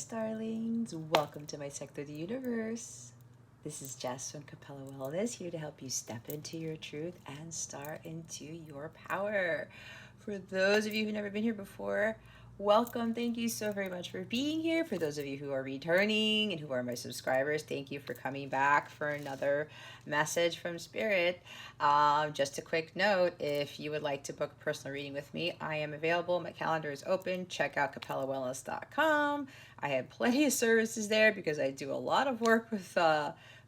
starlings. Welcome to my sector of the universe. This is Jess from Capella Wellness, here to help you step into your truth and star into your power. For those of you who've never been here before, welcome. Thank you so very much for being here. For those of you who are returning and who are my subscribers, thank you for coming back for another message from Spirit. Just a quick note, if you would like to book a personal reading with me, I am available. My calendar is open. Check out capellawellness.com. I have plenty of services there because I do a lot of work with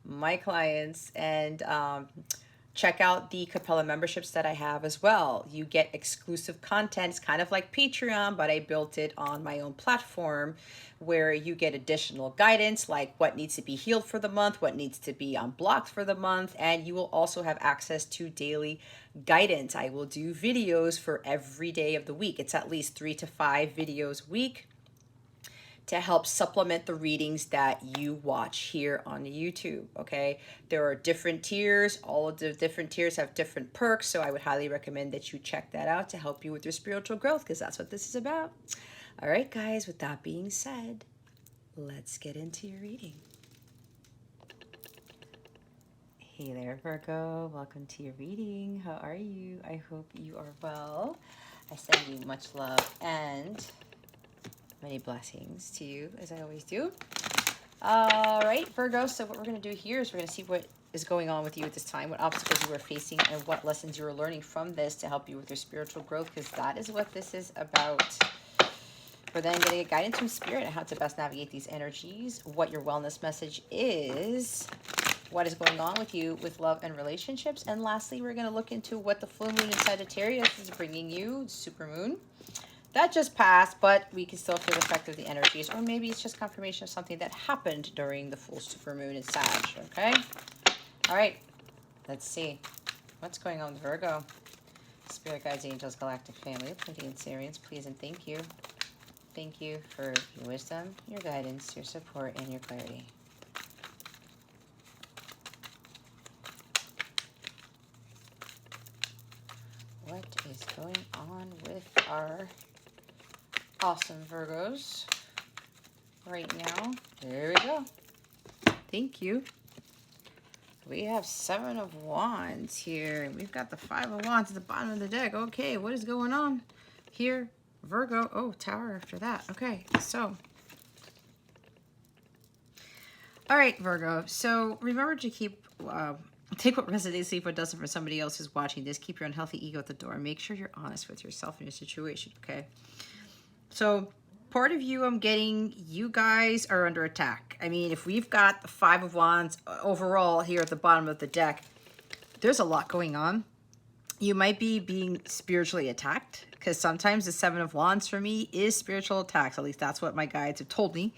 my clients, and check out the Capella memberships that I have as well. You get exclusive content. It's kind of like Patreon, but I built it on my own platform where you get additional guidance, like what needs to be healed for the month, what needs to be unblocked for the month, and you will also have access to daily guidance. I will do videos for every day of the week. It's at least 3 to 5 videos a week to help supplement the readings that you watch here on YouTube, okay? There are different tiers. All of the different tiers have different perks, so I would highly recommend that you check that out to help you with your spiritual growth, because that's what this is about. All right, guys, with that being said, let's get into your reading. Hey there, Virgo. Welcome to your reading. How are you? I hope you are well. I send you much love and many blessings to you, as I always do. All right, Virgo, so what we're going to do here is we're going to see what is going on with you at this time, what obstacles you are facing, and what lessons you are learning from this to help you with your spiritual growth, because that is what this is about. We're then going to get guidance from Spirit on how to best navigate these energies, what your wellness message is, what is going on with you with love and relationships, and lastly, we're going to look into what the full moon in Sagittarius is bringing you, Supermoon. That just passed, but we can still feel the effect of the energies, or maybe it's just confirmation of something that happened during the full supermoon in Sag, okay? All right, let's see. What's going on with Virgo? Spirit guides, angels, galactic family, Pleiadian Sirians, please and thank you. Thank you for your wisdom, your guidance, your support, and your clarity. What is going on with our awesome Virgos right now? There we go. Thank you. We have 7 of Wands here. We've got the 5 of Wands at the bottom of the deck. Okay, what is going on here? Virgo. Oh, Tower after that. Okay, so. All right, Virgo. So remember to keep... take what resonates, leave what doesn't for somebody else who's watching this. Keep your unhealthy ego at the door. Make sure you're honest with yourself and your situation, okay? So part of you, I'm getting, you guys are under attack. I mean, if we've got the 5 of Wands overall here at the bottom of the deck, there's a lot going on. You might be being spiritually attacked, because sometimes the 7 of Wands for me is spiritual attacks. At least that's what my guides have told me.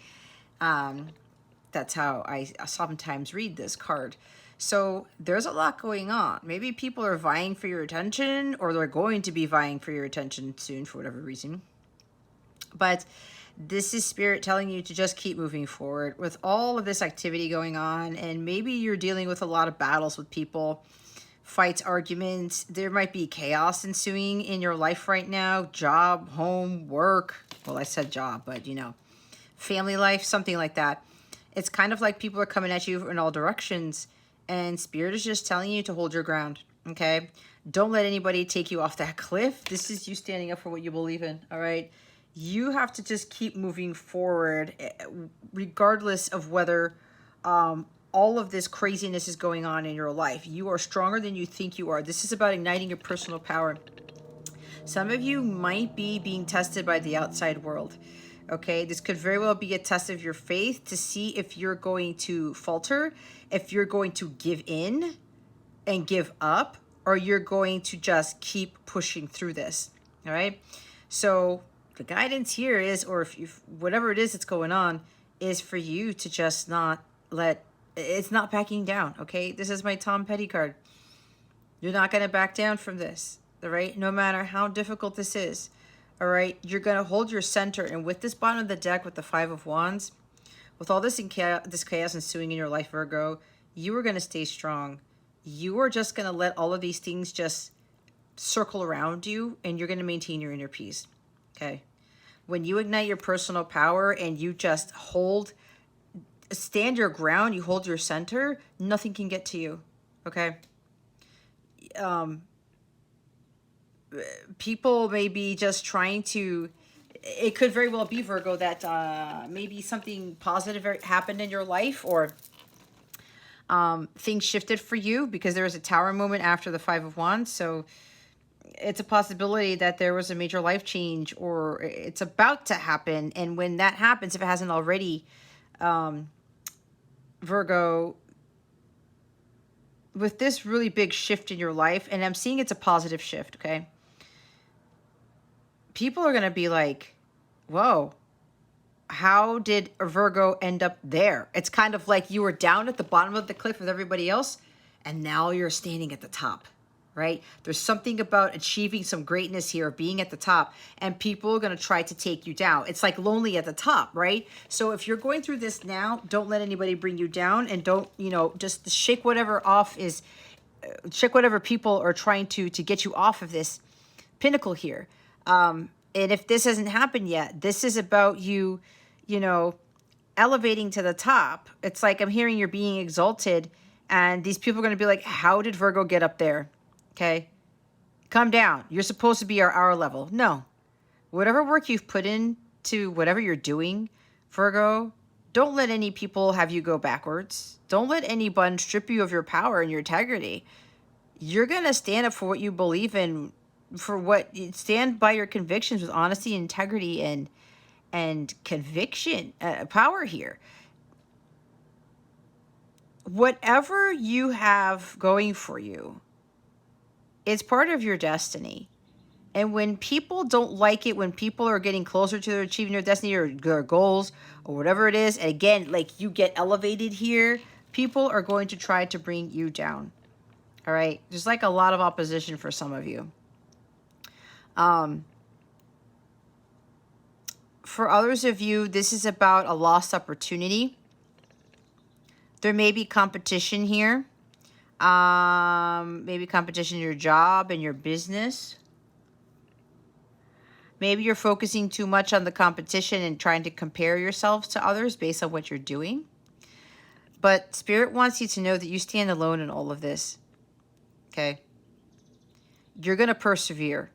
That's how I sometimes read this card. So there's a lot going on. Maybe people are vying for your attention, or they're going to be vying for your attention soon for whatever reason. But this is Spirit telling you to just keep moving forward with all of this activity going on. And maybe you're dealing with a lot of battles with people, fights, arguments. There might be chaos ensuing in your life right now. Job, home, work. Well, I said job, but you know, family life, something like that. It's kind of like people are coming at you in all directions. And Spirit is just telling you to hold your ground, okay? Don't let anybody take you off that cliff. This is you standing up for what you believe in, all right? You have to just keep moving forward regardless of whether all of this craziness is going on in your life. You are stronger than you think you are. This is about igniting your personal power. Some of you might be being tested by the outside world. Okay, this could very well be a test of your faith to see if you're going to falter, if you're going to give in and give up, or you're going to just keep pushing through this. All right, so the guidance here is, or if whatever it is that's going on, is for you to just not let, it's not backing down. Okay, this is my Tom Petty card. You're not going to back down from this. All right, no matter how difficult this is. All right, you're going to hold your center. And with this bottom of the deck, with the 5 of Wands, with all this chaos ensuing in your life, Virgo, you are going to stay strong. You are just going to let all of these things just circle around you, and you're going to maintain your inner peace. Okay. When you ignite your personal power and you just stand your ground, you hold your center, nothing can get to you, okay? People may be just trying to, it could very well be, Virgo, that maybe something positive happened in your life, or things shifted for you, because there was a Tower moment after the Five of Wands. So it's a possibility that there was a major life change, or it's about to happen. And when that happens, if it hasn't already, Virgo, with this really big shift in your life, and I'm seeing it's a positive shift, okay? People are going to be like, whoa, how did a Virgo end up there? It's kind of like you were down at the bottom of the cliff with everybody else, and now you're standing at the top, right? There's something about achieving some greatness here, being at the top, and people are going to try to take you down. It's like lonely at the top, right? So if you're going through this now, don't let anybody bring you down, and don't, just shake whatever off is, shake whatever people are trying to get you off of this pinnacle here. And if this hasn't happened yet, this is about you, elevating to the top. It's like I'm hearing you're being exalted, and these people are going to be like, how did Virgo get up there? Okay, calm down. You're supposed to be our level. No, whatever work you've put into whatever you're doing, Virgo, don't let any people have you go backwards. Don't let anyone strip you of your power and your integrity. You're going to stand up for what you believe in, stand by your convictions with honesty, integrity, and conviction, power here. Whatever you have going for you, it's part of your destiny. And when people don't like it, when people are getting closer to achieving their destiny or their goals or whatever it is, and again, like you get elevated here, people are going to try to bring you down. All right? There's like a lot of opposition for some of you. For others of you, this is about a lost opportunity. There may be competition here. Maybe competition in your job and your business. Maybe you're focusing too much on the competition and trying to compare yourselves to others based on what you're doing. But Spirit wants you to know that you stand alone in all of this. Okay? You're going to persevere.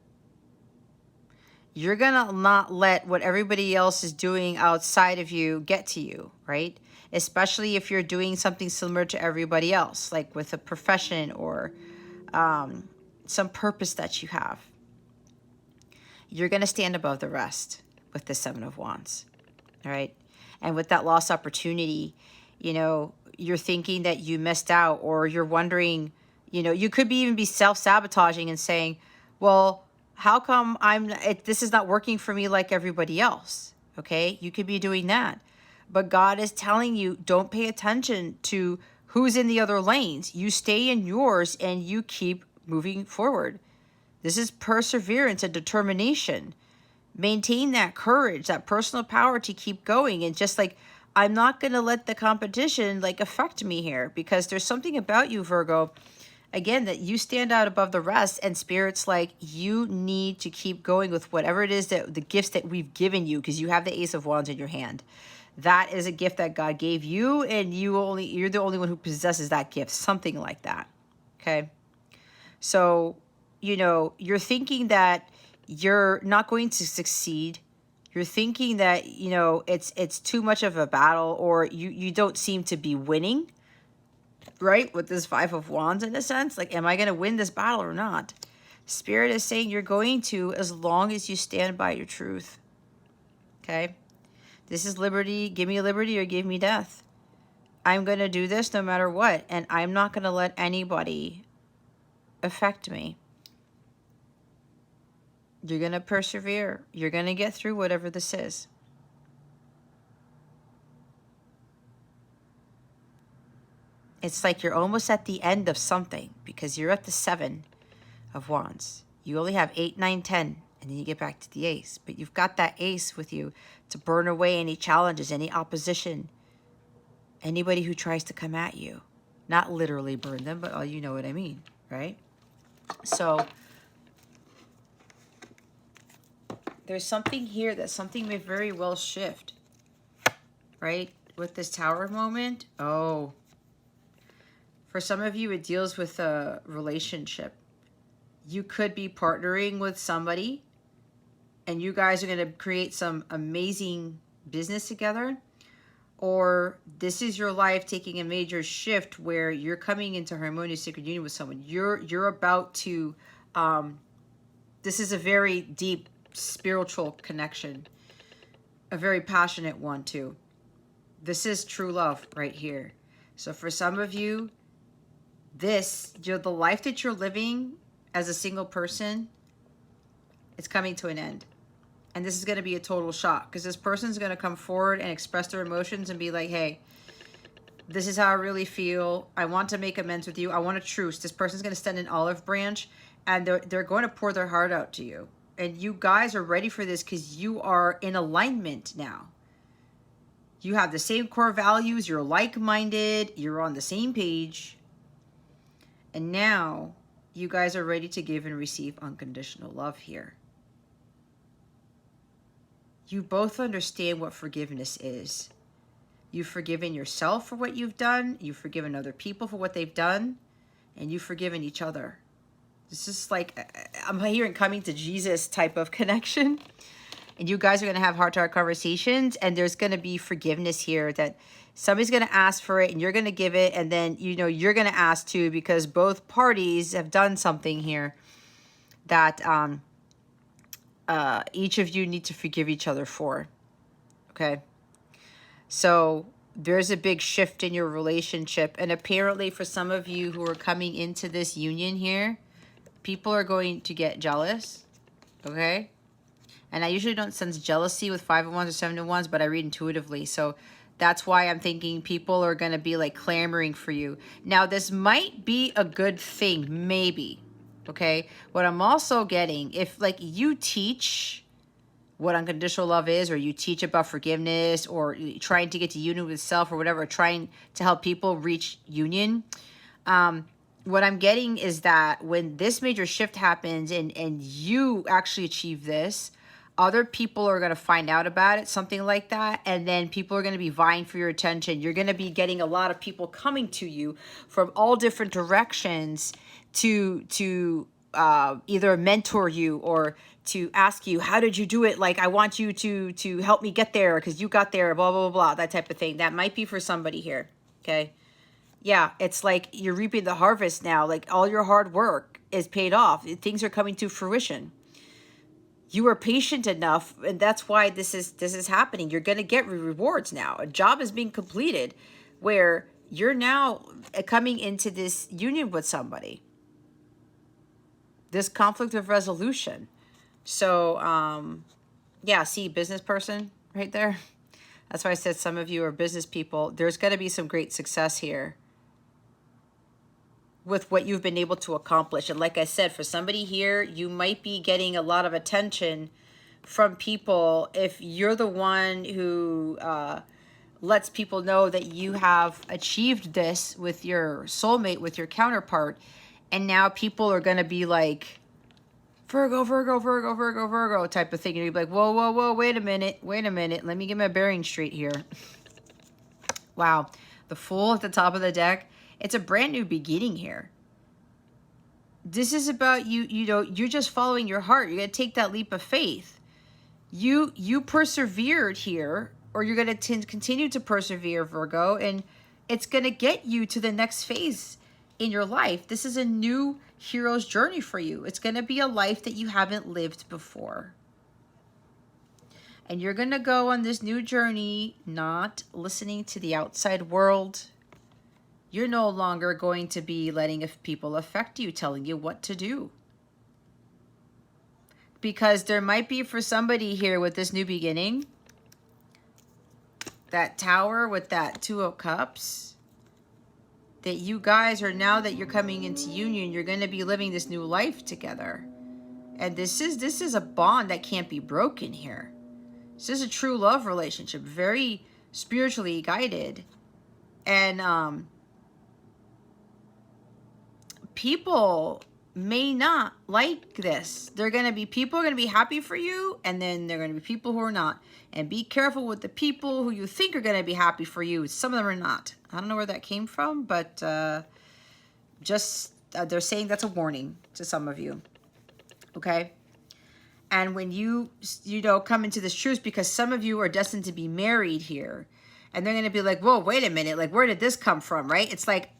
You're going to not let what everybody else is doing outside of you get to you, right? Especially if you're doing something similar to everybody else, like with a profession or some purpose that you have. You're going to stand above the rest with the Seven of Wands, all right? And with that lost opportunity, you're thinking that you missed out, or you're wondering, you could even be self-sabotaging and saying, well, how come this is not working for me like everybody else, okay? You could be doing that. But God is telling you, don't pay attention to who's in the other lanes. You stay in yours and you keep moving forward. This is perseverance and determination. Maintain that courage, that personal power to keep going. And just like, I'm not going to let the competition affect me here, because there's something about you, Virgo, again, that you stand out above the rest, and Spirit's like, you need to keep going with whatever it is, that the gifts that we've given you, because you have the Ace of Wands in your hand. That is a gift that God gave you, and you're the only one who possesses that gift, something like that. Okay? So, you're thinking that you're not going to succeed. You're thinking that, it's too much of a battle, or you don't seem to be winning, right? With this Five of Wands, in a sense, like, am I going to win this battle or not? Spirit is saying you're going to, as long as you stand by your truth. Okay? This is liberty. Give me liberty or give me death. I'm going to do this no matter what, and I'm not going to let anybody affect me. You're going to persevere. You're going to get through whatever this is. It's like you're almost at the end of something, because you're at the Seven of Wands. You only have 8, 9, 10, and then you get back to the Ace. But you've got that Ace with you to burn away any challenges, any opposition, anybody who tries to come at you. Not literally burn them, but you know what I mean, right? So There's something here that something may very well shift, right? With this Tower moment. Oh, for some of you, it deals with a relationship. You could be partnering with somebody and you guys are going to create some amazing business together. Or this is your life taking a major shift where you're coming into harmonious sacred union with someone. You're about to, this is a very deep spiritual connection, a very passionate one too. This is true love right here. So for some of you, the life that you're living as a single person, it's coming to an end. And this is going to be a total shock because this person's going to come forward and express their emotions and be like, hey, this is how I really feel. I want to make amends with you. I want a truce. This person's going to send an olive branch and they're going to pour their heart out to you. And you guys are ready for this because you are in alignment now. You have the same core values. You're like-minded. You're on the same page. And now you guys are ready to give and receive unconditional love here. You both understand what forgiveness is. You've forgiven yourself for what you've done. You've forgiven other people for what they've done. And you've forgiven each other. This is like, I'm hearing coming to Jesus type of connection. And you guys are going to have heart-to-heart conversations. And there's going to be forgiveness here that somebody's going to ask for it and you're going to give it. And then, you know, you're going to ask too because both parties have done something here that each of you need to forgive each other for. Okay? So there's a big shift in your relationship. And apparently for some of you who are coming into this union here, people are going to get jealous. Okay? And I usually don't sense jealousy with 5 of Wands or 7 of Wands, but I read intuitively. So that's why I'm thinking people are going to be like clamoring for you. Now, this might be a good thing, maybe. Okay? What I'm also getting, if like you teach what unconditional love is, or you teach about forgiveness, or trying to get to union with self, or whatever, trying to help people reach union, what I'm getting is that when this major shift happens and you actually achieve this, other people are going to find out about it, something like that. And then people are going to be vying for your attention. You're going to be getting a lot of people coming to you from all different directions to either mentor you or to ask you, how did you do it? Like, I want you to help me get there because you got there, blah, blah, blah, blah, that type of thing. That might be for somebody here. Okay. Yeah. It's like you're reaping the harvest now. Like all your hard work is paid off. Things are coming to fruition. You were patient enough, and that's why this is happening. You're going to get rewards now. A job is being completed where you're now coming into this union with somebody. This conflict of resolution. So, yeah, see, business person right there. That's why I said some of you are business people. There's going to be some great success here with what you've been able to accomplish. And like I said, for somebody here, you might be getting a lot of attention from people if you're the one who lets people know that you have achieved this with your soulmate, with your counterpart. And now people are going to be like, Virgo, Virgo, Virgo, Virgo, Virgo type of thing. And you'll be like, whoa, whoa, whoa, wait a minute. Let me get my bearing straight here. Wow. The Fool at the top of the deck. It's a brand new beginning here. This is about you know, you're just following your heart. You're going to take that leap of faith. You persevered here, or you're going to continue to persevere, Virgo, and it's going to get you to the next phase in your life. This is a new hero's journey for you. It's going to be a life that you haven't lived before. And you're going to go on this new journey, not listening to the outside world. You're no longer going to be letting people affect you, telling you what to do. Because there might be for somebody here with this new beginning, that Tower with that 2 of Cups, that you guys are, now that you're coming into union, you're going to be living this new life together. And this is a bond that can't be broken here. This is a true love relationship, very spiritually guided. And people may not like this. They're going to be people are going to be happy for you, and then they're going to be people who are not. And be careful with the people who you think are going to be happy for you. Some of them are not. I don't know where that came from, but they're saying that's a warning to some of you. Okay? And when you come into this truth, because some of you are destined to be married here, and they're going to be like, whoa, wait a minute. Like, where did this come from, right? It's like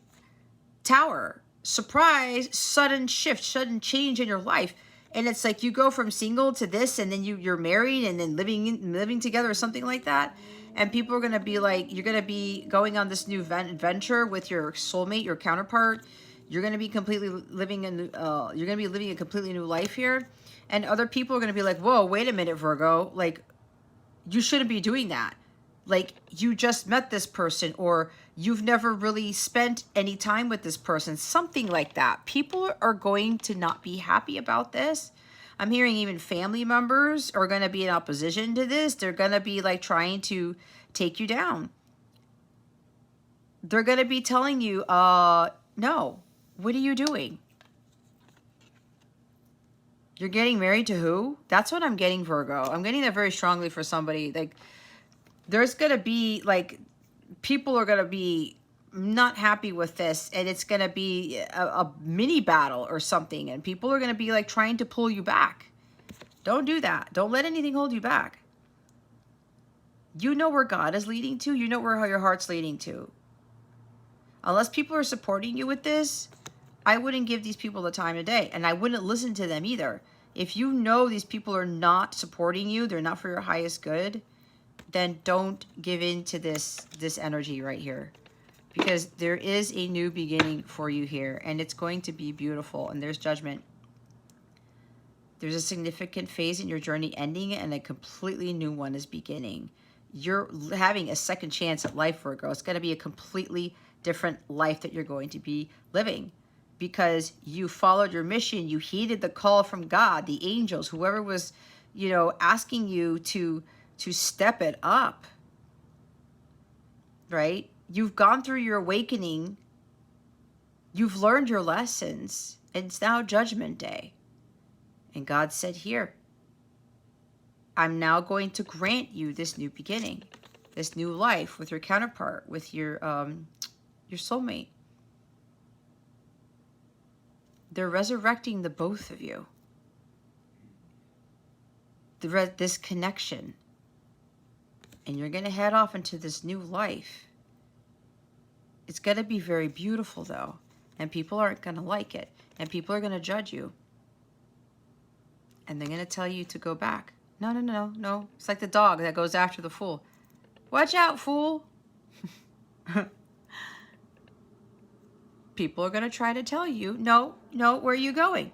Tower. Surprise, sudden shift, sudden change in your life. And it's like you go from single to this, and then you're married and then living together or something like that. And people are going to be like, you're going to be going on this new venture with your soulmate, your counterpart. You're going to be completely living a completely new life here. And other people are going to be like, whoa, wait a minute, Virgo. Like, you shouldn't be doing that. Like, you just met this person, or you've never really spent any time with this person, something like that. People are going to not be happy about this. I'm hearing even family members are going to be in opposition to this. They're going to be like trying to take you down. They're going to be telling you, no, what are you doing? You're getting married to who? That's what I'm getting, Virgo. I'm getting that very strongly for somebody. Like, there's going to be, like, people are going to be not happy with this, and it's going to be a mini battle or something, and people are going to be, like, trying to pull you back. Don't do that. Don't let anything hold you back. You know where God is leading to. You know where your heart's leading to. Unless people are supporting you with this, I wouldn't give these people the time of day, and I wouldn't listen to them either. If you know these people are not supporting you, they're not for your highest good, then don't give in to this energy right here, because there is a new beginning for you here, and it's going to be beautiful. And there's judgment. There's a significant phase in your journey ending, and a completely new one is beginning. You're having a second chance at life, Virgo. It's going to be a completely different life that you're going to be living, because you followed your mission. You heeded the call from God, the angels, whoever was, asking you to step it up, right? You've gone through your awakening. You've learned your lessons. And it's now Judgment Day. And God said, here, I'm now going to grant you this new beginning, this new life with your counterpart, with your soulmate. They're resurrecting the both of you. This connection. And you're going to head off into this new life. It's going to be very beautiful, though. And people aren't going to like it. And people are going to judge you. And they're going to tell you to go back. No, no, no, no. It's like the dog that goes after the fool. Watch out, fool. People are going to try to tell you, no, where are you going?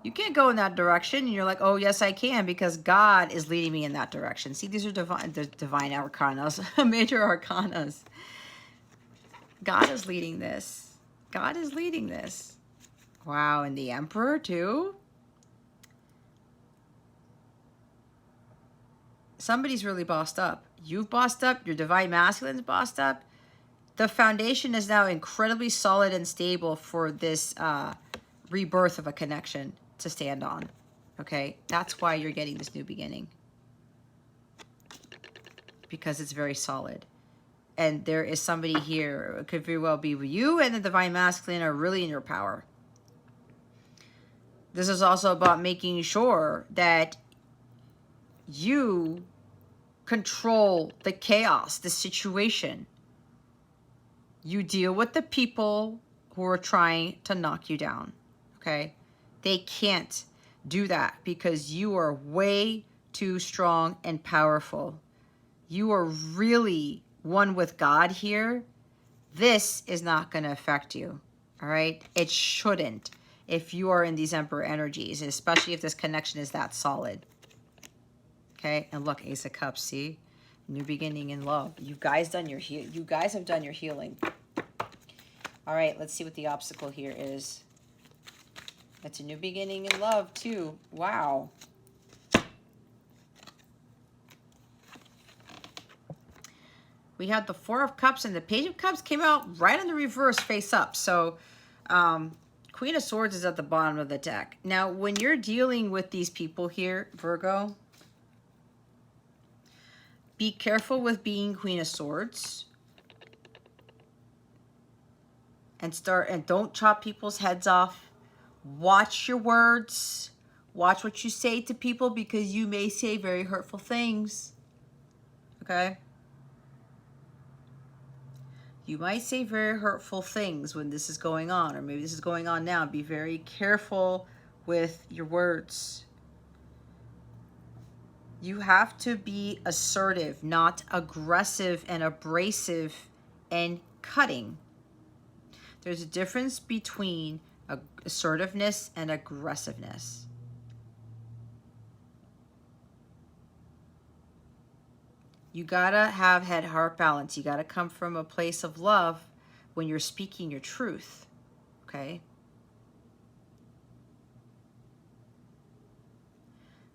You can't go in that direction. And you're like, oh, yes, I can, because God is leading me in that direction. See, these are divine arcanas, major arcanas. God is leading this. God is leading this. Wow, and the Emperor, too? Somebody's really bossed up. You've bossed up. Your divine masculine's bossed up. The foundation is now incredibly solid and stable for this rebirth of a connection to stand on. Okay? That's why you're getting this new beginning. Because it's very solid. And there is somebody here, it could very well be you and the divine masculine are really in your power. This is also about making sure that you control the chaos, the situation. You deal with the people who are trying to knock you down, okay? They can't do that because you are way too strong and powerful. You are really one with God here. This is not going to affect you, all right? It shouldn't if you are in these Emperor energies, especially if this connection is that solid. Okay, and look, Ace of Cups, see? New beginning in love. You guys have done your healing. All right, let's see what the obstacle here is. That's a new beginning in love, too. Wow. We had the Four of Cups, and the Page of Cups came out right in the reverse, face up. So, Queen of Swords is at the bottom of the deck. Now, when you're dealing with these people here, Virgo, be careful with being Queen of Swords. And don't chop people's heads off. Watch your words. Watch what you say to people because you may say very hurtful things. Okay? You might say very hurtful things when this is going on, or maybe this is going on now. Be very careful with your words. You have to be assertive, not aggressive and abrasive and cutting. There's a difference between assertiveness and aggressiveness. You gotta have head-heart balance. You gotta come from a place of love when you're speaking your truth, okay?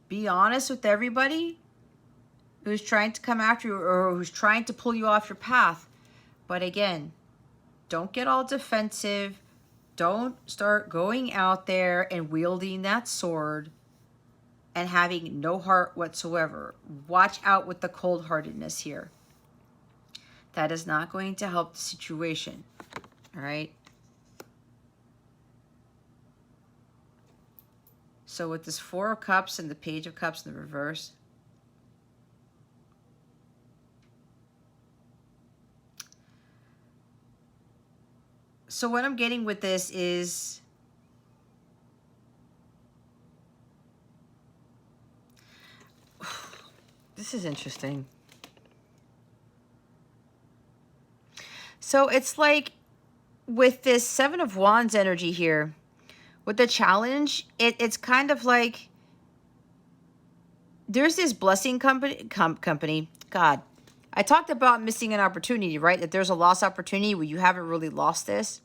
Be honest with everybody who's trying to come after you or who's trying to pull you off your path. But again, don't get all defensive. Don't start going out there and wielding that sword and having no heart whatsoever. Watch out with the cold-heartedness here. That is not going to help the situation, all right? So with this Four of Cups and the Page of Cups in the reverse, so what I'm getting with this is this is interesting. So it's like with this Seven of Wands energy here, with the challenge, it's kind of like there's this blessing company. God, I talked about missing an opportunity, right? That there's a lost opportunity where you haven't really lost this.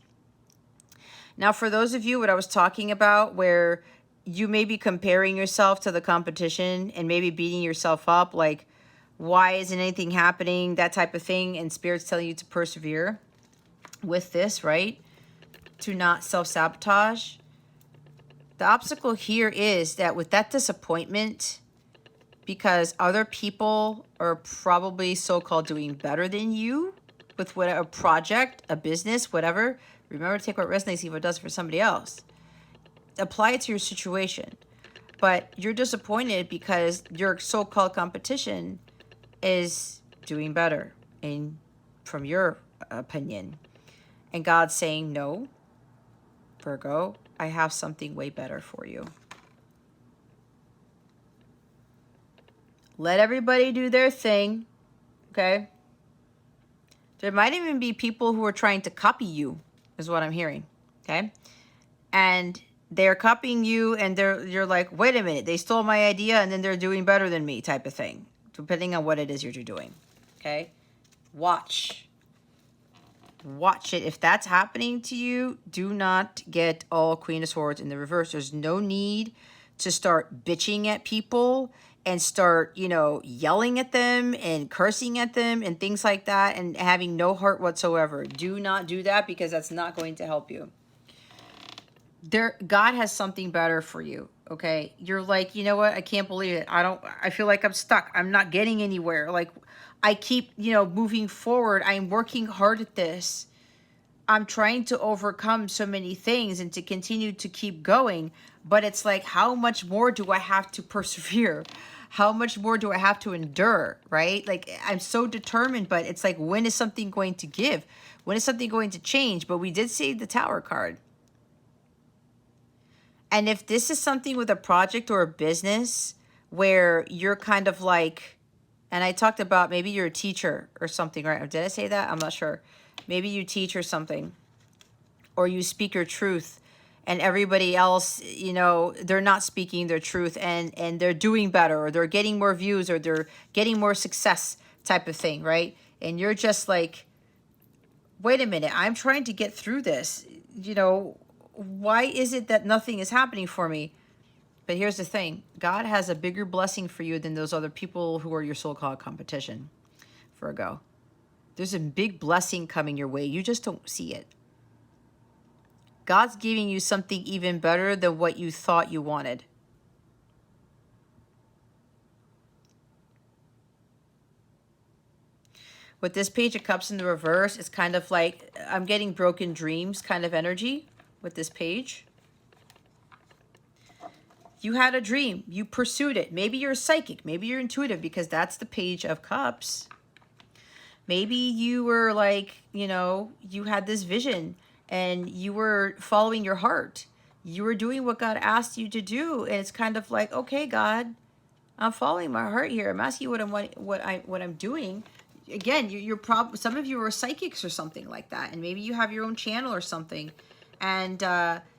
Now, for those of you, what I was talking about, where you may be comparing yourself to the competition and maybe beating yourself up, like, why isn't anything happening, that type of thing, and Spirit's telling you to persevere with this, right? To not self-sabotage. The obstacle here is that with that disappointment, because other people are probably so-called doing better than you with whatever project, a business, whatever. Remember to take what resonates, see what it does for somebody else. Apply it to your situation. But you're disappointed because your so-called competition is doing better from your opinion. And God's saying, no, Virgo, I have something way better for you. Let everybody do their thing, okay? There might even be people who are trying to copy you, is what I'm hearing, okay? And they're copying you, and you're like, wait a minute, they stole my idea, and then they're doing better than me, type of thing, depending on what it is you're doing, okay? Watch it. If that's happening to you, do not get all Queen of Swords in the reverse. There's no need to start bitching at people and start, yelling at them and cursing at them and things like that and having no heart whatsoever. Do not do that because that's not going to help you. God has something better for you, okay? You're like, you know what? I can't believe it. I feel like I'm stuck. I'm not getting anywhere. Like, I keep, moving forward. I'm working hard at this. I'm trying to overcome so many things and to continue to keep going. But it's like, how much more do I have to persevere? How much more do I have to endure, right? Like, I'm so determined, but it's like, when is something going to give? When is something going to change? But we did see the Tower card. And if this is something with a project or a business where you're kind of like, and I talked about maybe you're a teacher or something, right? Or did I say that? I'm not sure. Maybe you teach or something, or you speak your truth, and everybody else, they're not speaking their truth, and they're doing better, or they're getting more views, or they're getting more success, type of thing, right? And you're just like, wait a minute, I'm trying to get through this. Why is it that nothing is happening for me? But here's the thing. God has a bigger blessing for you than those other people who are your so-called competition, Virgo. There's a big blessing coming your way. You just don't see it. God's giving you something even better than what you thought you wanted. With this Page of Cups in the reverse, it's kind of like I'm getting broken dreams kind of energy with this page. You had a dream. You pursued it. Maybe you're psychic. Maybe you're intuitive, because that's the Page of Cups. Maybe you were like, you know, you had this vision and you were following your heart. You were doing what God asked you to do. And it's kind of like, okay, God, I'm following my heart here. I'm asking you what I'm doing. Again, some of you are psychics or something like that. And maybe you have your own channel or something. And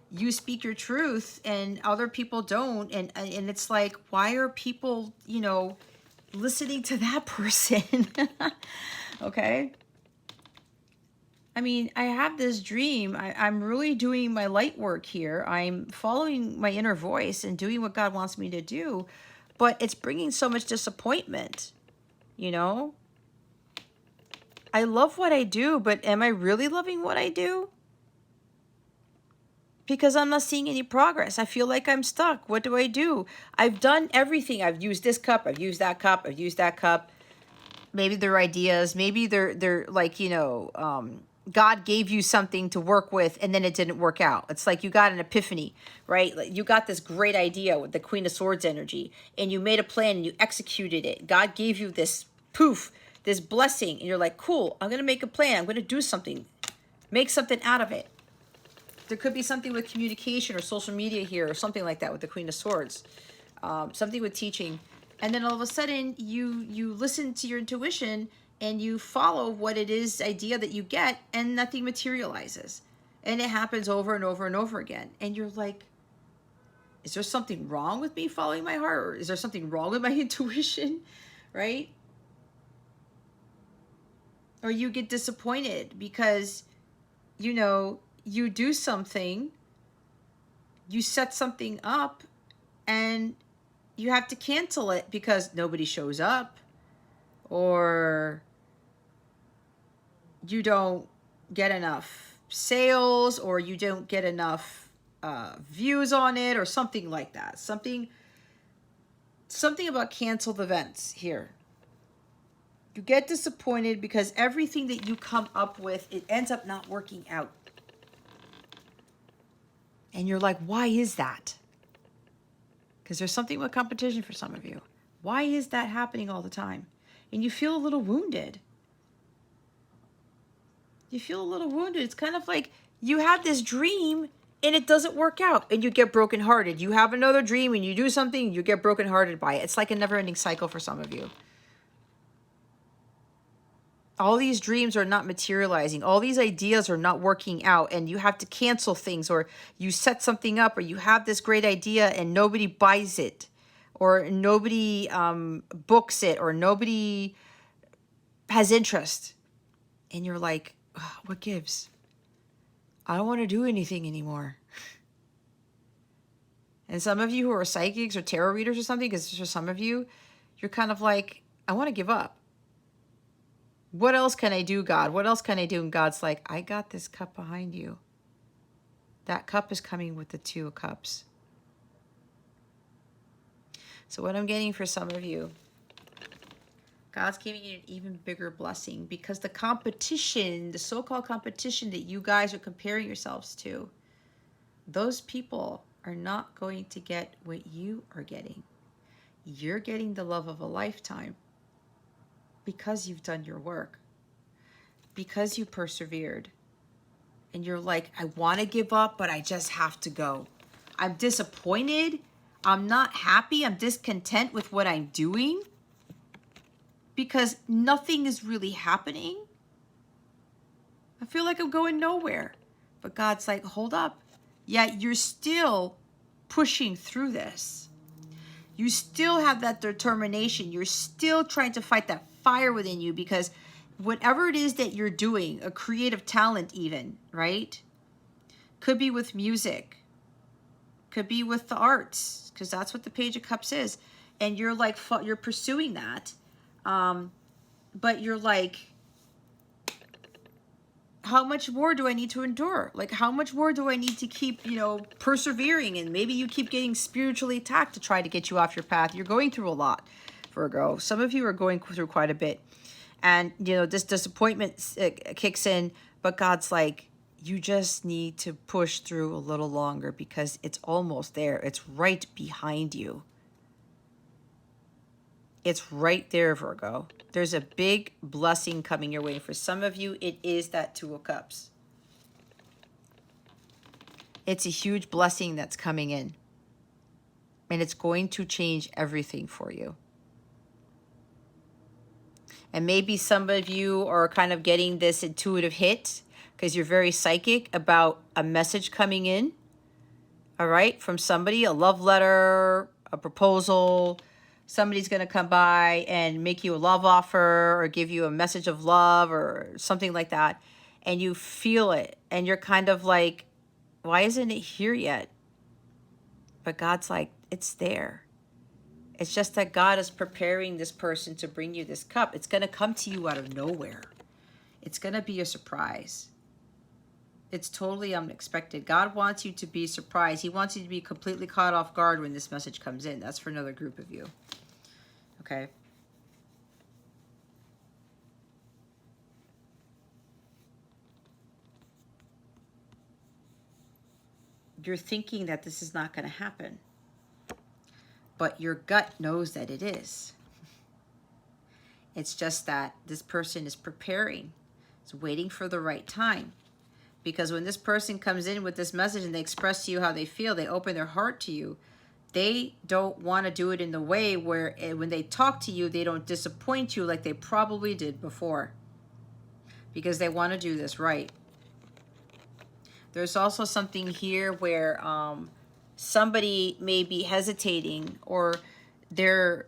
you speak your truth and other people don't. And it's like, why are people, you know, listening to that person? Okay. I mean, I have this dream. I'm really doing my light work here. I'm following my inner voice and doing what God wants me to do. But it's bringing so much disappointment, you know? I love what I do, but am I really loving what I do? Because I'm not seeing any progress. I feel like I'm stuck. What do I do? I've done everything. I've used this cup. I've used that cup. I've used that cup. Maybe they're ideas. Maybe they're like, you know, God gave you something to work with and then it didn't work out. It's like you got an epiphany, right? Like you got this great idea with the Queen of Swords energy and you made a plan and you executed it. God gave you this poof, this blessing, and you're like, cool, I'm going to make a plan. I'm going to do something, make something out of it. There could be something with communication or social media here or something like that with the Queen of Swords. Something with teaching. And then all of a sudden you listen to your intuition and you follow what it is idea that you get, and nothing materializes. And it happens over and over and over again. And you're like, is there something wrong with me following my heart? Or is there something wrong with my intuition? Right? Or you get disappointed because, you know, you do something, you set something up, and you have to cancel it because nobody shows up, or you don't get enough sales, or you don't get enough views on it, or something like that. Something about canceled events here. You get disappointed because everything that you come up with, it ends up not working out. And you're like, why is that? Because there's something with competition for some of you. Why is that happening all the time? And you feel a little wounded. You feel a little wounded. It's kind of like you have this dream and it doesn't work out and you get brokenhearted. You have another dream and you do something, you get brokenhearted by it. It's like a never-ending cycle for some of you. All these dreams are not materializing. All these ideas are not working out, and you have to cancel things, or you set something up, or you have this great idea and nobody buys it, or nobody books it, or nobody has interest. And you're like, oh, what gives? I don't want to do anything anymore. And some of you who are psychics or tarot readers or something, because for some of you, you're kind of like, I want to give up. What else can I do, God? What else can I do? And God's like, I got this cup behind you. That cup is coming with the Two of Cups. So what I'm getting for some of you, God's giving you an even bigger blessing, because the competition, the so-called competition that you guys are comparing yourselves to, those people are not going to get what you are getting. You're getting the love of a lifetime. Because you've done your work, because you persevered, and you're like, I want to give up, but I just have to go. I'm disappointed. I'm not happy. I'm discontent with what I'm doing because nothing is really happening. I feel like I'm going nowhere. But God's like, hold up. Yet you're still pushing through this. You still have that determination. You're still trying to fight that fire within you, because whatever it is that you're doing, a creative talent even, right? Could be with music. Could be with the arts, because that's what the Page of Cups is. And you're like, you're pursuing that. But you're like, how much more do I need to endure? Like, how much more do I need to keep, you know, persevering? And maybe you keep getting spiritually attacked to try to get you off your path. You're going through a lot, Virgo. Some of you are going through quite a bit. And, you know, this disappointment kicks in, but God's like, you just need to push through a little longer because it's almost there. It's right behind you. It's right there, Virgo. There's a big blessing coming your way. For some of you, it is that Two of Cups. It's a huge blessing that's coming in. And it's going to change everything for you. And maybe some of you are kind of getting this intuitive hit because you're very psychic about a message coming in. All right, from somebody, a love letter, a proposal. Somebody's going to come by and make you a love offer or give you a message of love or something like that. And you feel it. And you're kind of like, why isn't it here yet? But God's like, it's there. It's just that God is preparing this person to bring you this cup. It's going to come to you out of nowhere. It's going to be a surprise. It's totally unexpected. God wants you to be surprised. He wants you to be completely caught off guard when this message comes in. That's for another group of you. Okay. You're thinking that this is not going to happen. But your gut knows that it is. It's just that this person is preparing. It's waiting for the right time. Because when this person comes in with this message and they express to you how they feel, they open their heart to you, they don't want to do it in the way where when they talk to you, they don't disappoint you like they probably did before. Because they want to do this right. There's also something here where somebody may be hesitating or they're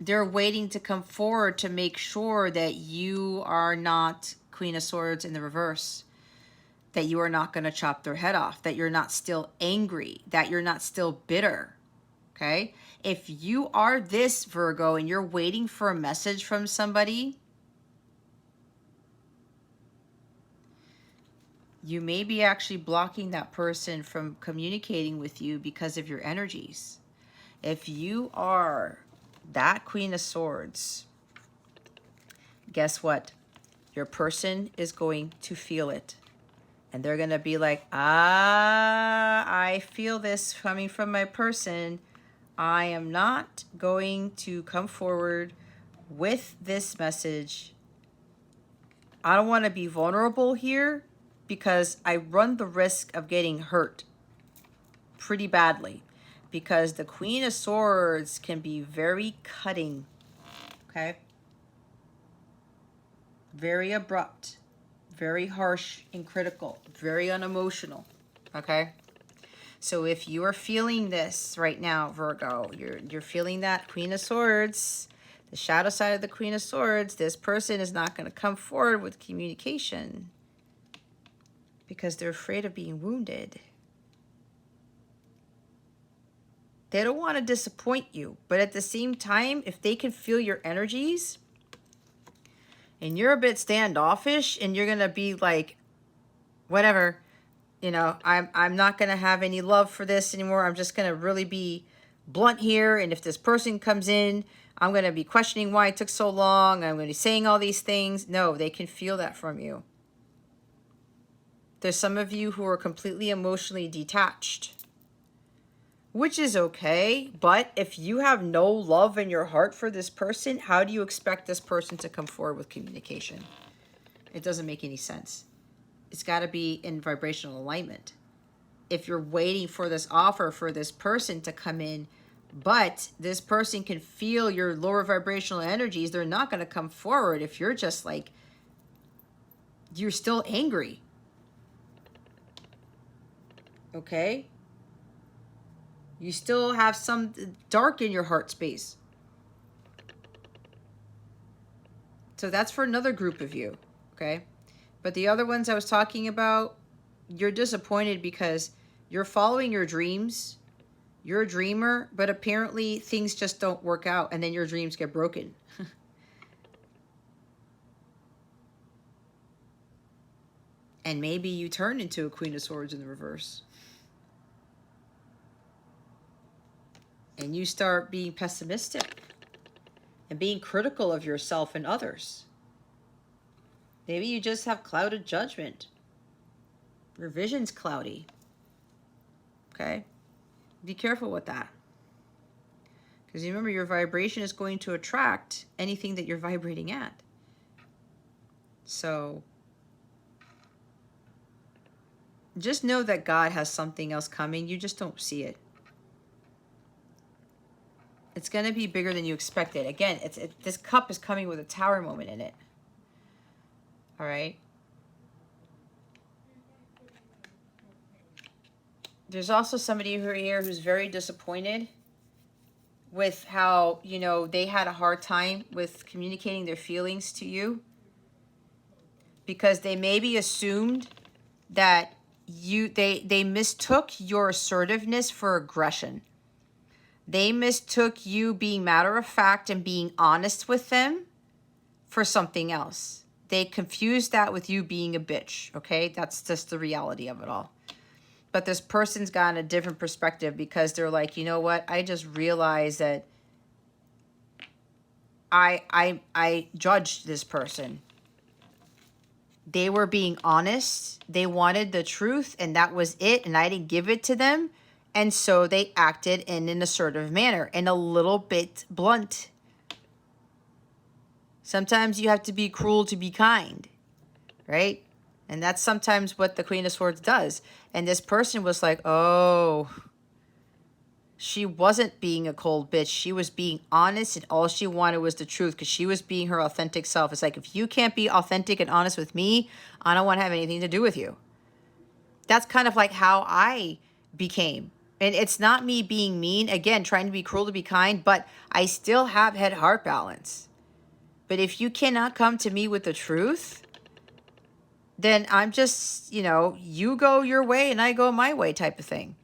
waiting to come forward to make sure that you are not Queen of Swords in the reverse, that you are not going to chop their head off, that you're not still angry, that you're not still bitter, okay? If you are this, Virgo, and you're waiting for a message from somebody, you may be actually blocking that person from communicating with you because of your energies. If you are that Queen of Swords, guess what? Your person is going to feel it. And they're going to be like, I feel this coming from my person. I am not going to come forward with this message. I don't want to be vulnerable here because I run the risk of getting hurt pretty badly. Because the Queen of Swords can be very cutting, okay? Very abrupt, very harsh and critical, very unemotional, okay? So if you are feeling this right now, Virgo, you're feeling that Queen of Swords, the shadow side of the Queen of Swords, this person is not going to come forward with communication because they're afraid of being wounded. They don't want to disappoint you, but at the same time, if they can feel your energies and you're a bit standoffish and you're going to be like, whatever, you know, I'm not going to have any love for this anymore. I'm just going to really be blunt here. And if this person comes in, I'm going to be questioning why it took so long. I'm going to be saying all these things. No, they can feel that from you. There's some of you who are completely emotionally detached, which is okay, but if you have no love in your heart for this person, how do you expect this person to come forward with communication? It doesn't make any sense. It's got to be in vibrational alignment. If you're waiting for this offer for this person to come in, but this person can feel your lower vibrational energies, they're not going to come forward if you're just like, you're still angry. Okay? You still have some dark in your heart space. So that's for another group of you, okay? But the other ones I was talking about, you're disappointed because you're following your dreams. You're a dreamer, but apparently things just don't work out and then your dreams get broken. And maybe you turn into a Queen of Swords in the reverse. And you start being pessimistic and being critical of yourself and others. Maybe you just have clouded judgment. Your vision's cloudy. Okay? Be careful with that. Because remember, your vibration is going to attract anything that you're vibrating at. So just know that God has something else coming. You just don't see it. It's going to be bigger than you expected. Again, this cup is coming with a tower moment in it. All right? There's also somebody here who's very disappointed with how, you know, they had a hard time with communicating their feelings to you. Because they maybe assumed that they mistook your assertiveness for aggression. They mistook you being matter of fact and being honest with them for something else. They confused that with you being a bitch, okay? That's just the reality of it all. But this person's gotten a different perspective because they're like, you know what? I just realized that I judged this person. They were being honest. They wanted the truth, and that was it, and I didn't give it to them. And so they acted in an assertive manner and a little bit blunt. Sometimes you have to be cruel to be kind, right? And that's sometimes what the Queen of Swords does. And this person was like, oh, she wasn't being a cold bitch. She was being honest, and all she wanted was the truth because she was being her authentic self. It's like, if you can't be authentic and honest with me, I don't want to have anything to do with you. That's kind of like how I became. And it's not me being mean, again, trying to be cruel to be kind, but I still have head-heart balance. But if you cannot come to me with the truth, then I'm just, you know, you go your way and I go my way type of thing.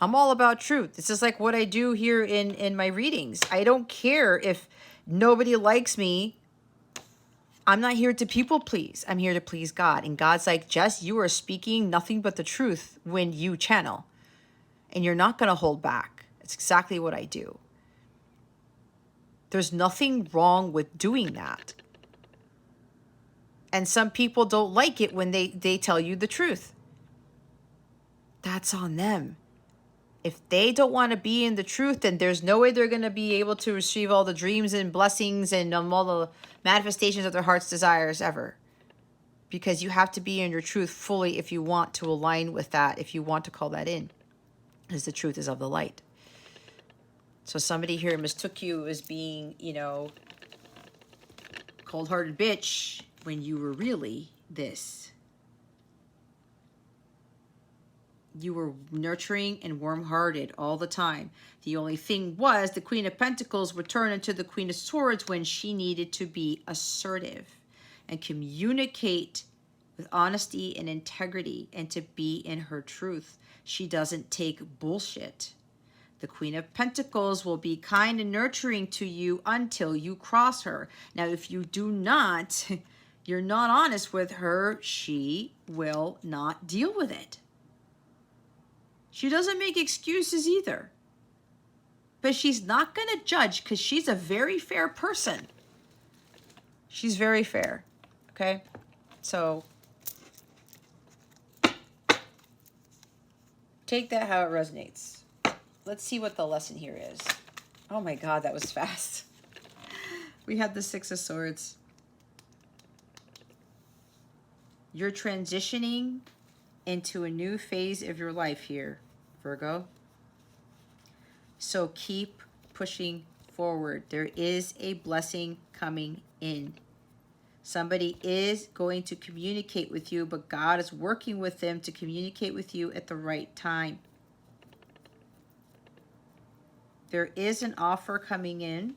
I'm all about truth. This is like what I do here in my readings. I don't care if nobody likes me. I'm not here to people please. I'm here to please God. And God's like, Jess, you are speaking nothing but the truth when you channel. And you're not going to hold back. It's exactly what I do. There's nothing wrong with doing that. And some people don't like it when they tell you the truth. That's on them. If they don't want to be in the truth, then there's no way they're going to be able to receive all the dreams and blessings and all the manifestations of their heart's desires ever. Because you have to be in your truth fully if you want to align with that, if you want to call that in. Because the truth is of the light. So somebody here mistook you as being, you know, cold-hearted bitch when you were really this. You were nurturing and warm-hearted all the time. The only thing was the Queen of Pentacles would turn into the Queen of Swords when she needed to be assertive and communicate with honesty and integrity and to be in her truth. She doesn't take bullshit. The Queen of Pentacles will be kind and nurturing to you until you cross her. Now, if you do not, you're not honest with her, she will not deal with it. She doesn't make excuses either. But she's not going to judge because she's a very fair person. She's very fair. Okay? So, take that how it resonates. Let's see what the lesson here is. Oh my God, that was fast. We had the Six of Swords. You're transitioning into a new phase of your life here, Virgo. So keep pushing forward. There is a blessing coming in. Somebody is going to communicate with you, but God is working with them to communicate with you at the right time. There is an offer coming in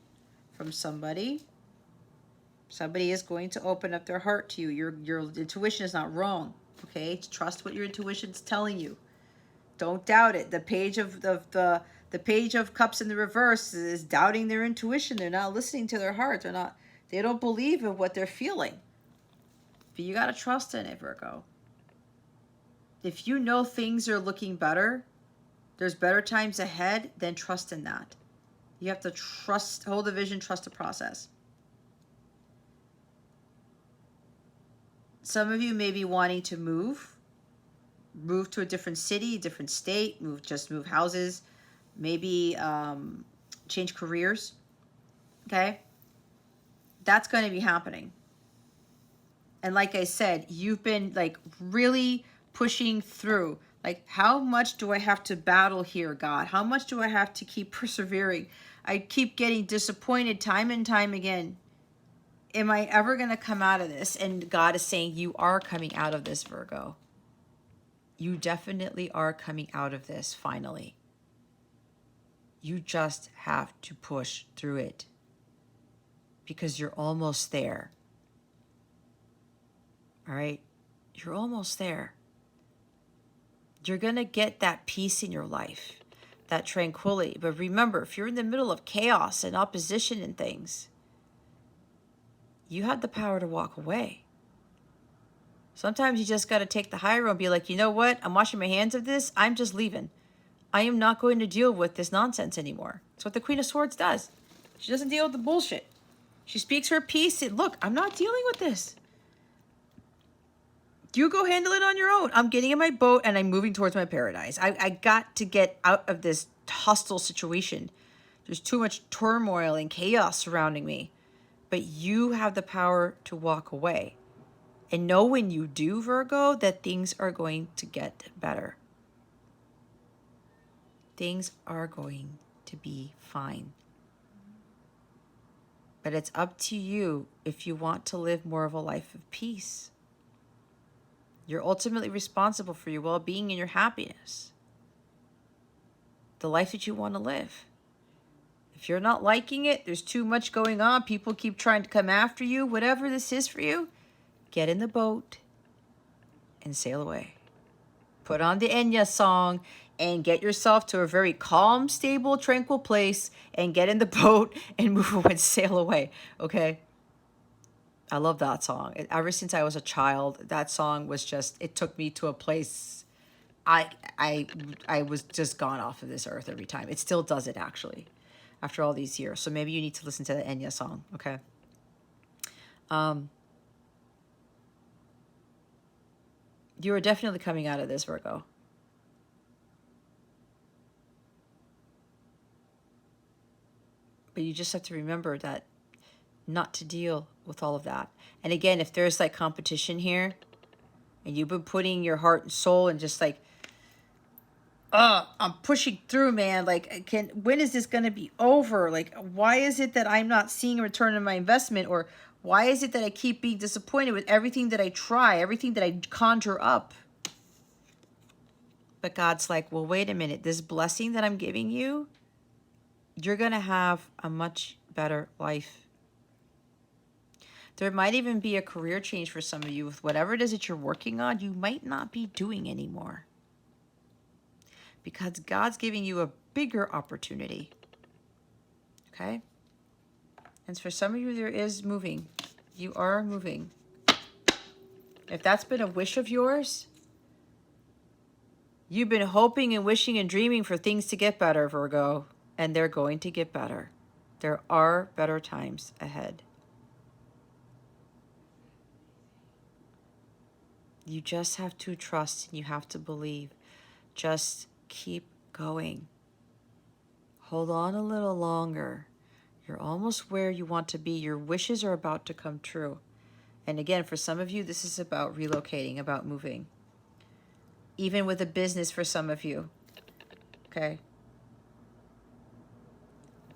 from somebody. Somebody is going to open up their heart to you. Your intuition is not wrong. Okay? Trust what your intuition's telling you. Don't doubt it. The page of the page of cups in the reverse is doubting their intuition. They're not listening to their heart. They don't believe in what they're feeling. But you got to trust in it, Virgo. If you know things are looking better, there's better times ahead, then trust in that. You have to trust, hold the vision, trust the process. Some of you may be wanting to move to a different city, different state, move houses, maybe change careers, okay? That's going to be happening. And like I said, you've been like really pushing through. Like, how much do I have to battle here, God? How much do I have to keep persevering? I keep getting disappointed time and time again. Am I ever going to come out of this? And God is saying, you are coming out of this, Virgo. You definitely are coming out of this, finally. You just have to push through it because you're almost there. All right? You're almost there. You're going to get that peace in your life, that tranquility. But remember, if you're in the middle of chaos and opposition and things, you have the power to walk away. Sometimes you just got to take the high road and be like, you know what? I'm washing my hands of this. I'm just leaving. I am not going to deal with this nonsense anymore. That's what the Queen of Swords does. She doesn't deal with the bullshit. She speaks her piece and look, I'm not dealing with this. You go handle it on your own. I'm getting in my boat and I'm moving towards my paradise. I got to get out of this hostile situation. There's too much turmoil and chaos surrounding me. But you have the power to walk away. And know when you do, Virgo, that things are going to get better. Things are going to be fine. But it's up to you if you want to live more of a life of peace. You're ultimately responsible for your well-being and your happiness. The life that you want to live. If you're not liking it, there's too much going on, people keep trying to come after you, whatever this is for you, get in the boat and sail away. Put on the Enya song and get yourself to a very calm, stable, tranquil place and get in the boat and move away and sail away, okay? I love that song. Ever since I was a child, that song was just, it took me to a place I was just gone off of this earth every time. It still does it, actually, after all these years. So maybe you need to listen to the Enya song, okay? You are definitely coming out of this, Virgo. But you just have to remember that not to deal with all of that. And again, if there's like competition here and you've been putting your heart and soul and just like, I'm pushing through, man. Like, when is this going to be over? Like, why is it that I'm not seeing a return on my investment? Or why is it that I keep being disappointed with everything that I try, everything that I conjure up? But God's like, well, wait a minute. This blessing that I'm giving you, you're going to have a much better life. There might even be a career change for some of you with whatever it is that you're working on, you might not be doing anymore. Because God's giving you a bigger opportunity. Okay? And for some of you, there is moving. You are moving. If that's been a wish of yours, you've been hoping and wishing and dreaming for things to get better, Virgo. And they're going to get better. There are better times ahead. You just have to trust and you have to believe. Just keep going. Hold on a little longer. You're almost where you want to be. Your wishes are about to come true. And again, for some of you, this is about relocating, about moving. Even with a business for some of you. Okay?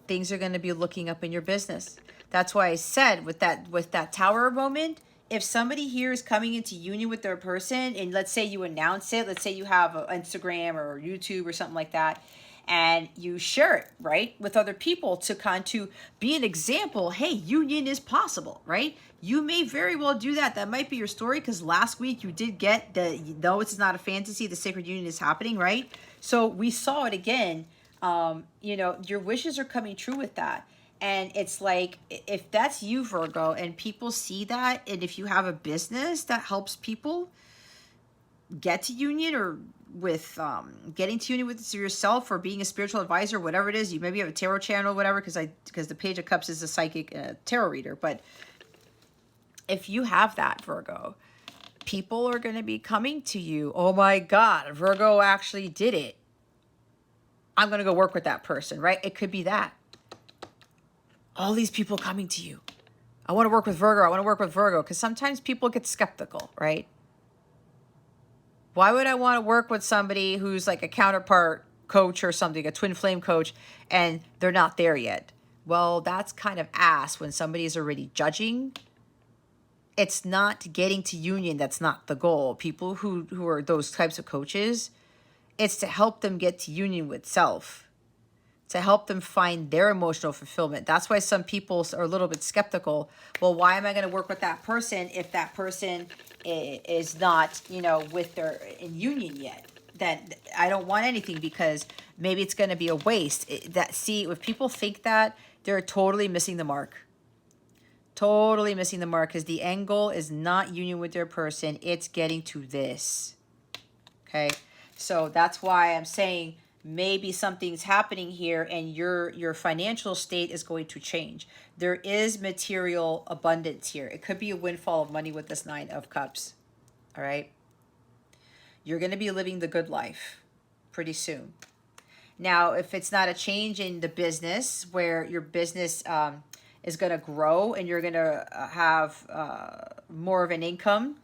Things are going to be looking up in your business. That's why I said with that tower moment, if somebody here is coming into union with their person, and let's say you announce it, let's say you have an Instagram or YouTube or something like that, and you share it, right, with other people to kind of be an example, hey, union is possible, right? You may very well do that. That might be your story because last week you did get the, no, it's not a fantasy, the sacred union is happening, right? So we saw it again. You know, your wishes are coming true with that. And it's like, if that's you, Virgo, and people see that, and if you have a business that helps people get to union, or with getting to union with yourself, or being a spiritual advisor, whatever it is, you maybe have a tarot channel, whatever, because the Page of Cups is a psychic tarot reader. But if you have that, Virgo, people are going to be coming to you. Oh my God, Virgo actually did it. I'm going to go work with that person, right? It could be that. All these people coming to you. I want to work with Virgo. I want to work with Virgo. Because sometimes people get skeptical, right? Why would I want to work with somebody who's like a counterpart coach or something, a twin flame coach, and they're not there yet? Well, that's kind of ass when somebody's already judging. It's not getting to union. That's not the goal. People who are those types of coaches, it's to help them get to union with self, to help them find their emotional fulfillment. That's why some people are a little bit skeptical. Well, why am I going to work with that person if that person is not, with their in union yet? Then I don't want anything, because maybe it's going to be a waste. If people think that, they're totally missing the mark. Totally missing the mark, because the end goal is not union with their person. It's getting to this. Okay. So that's why I'm saying maybe something's happening here, and your financial state is going to change. There is material abundance here. It could be a windfall of money with this Nine of Cups. All right. You're going to be living the good life pretty soon. Now, if it's not a change in the business where your business is going to grow and you're going to have more of an income,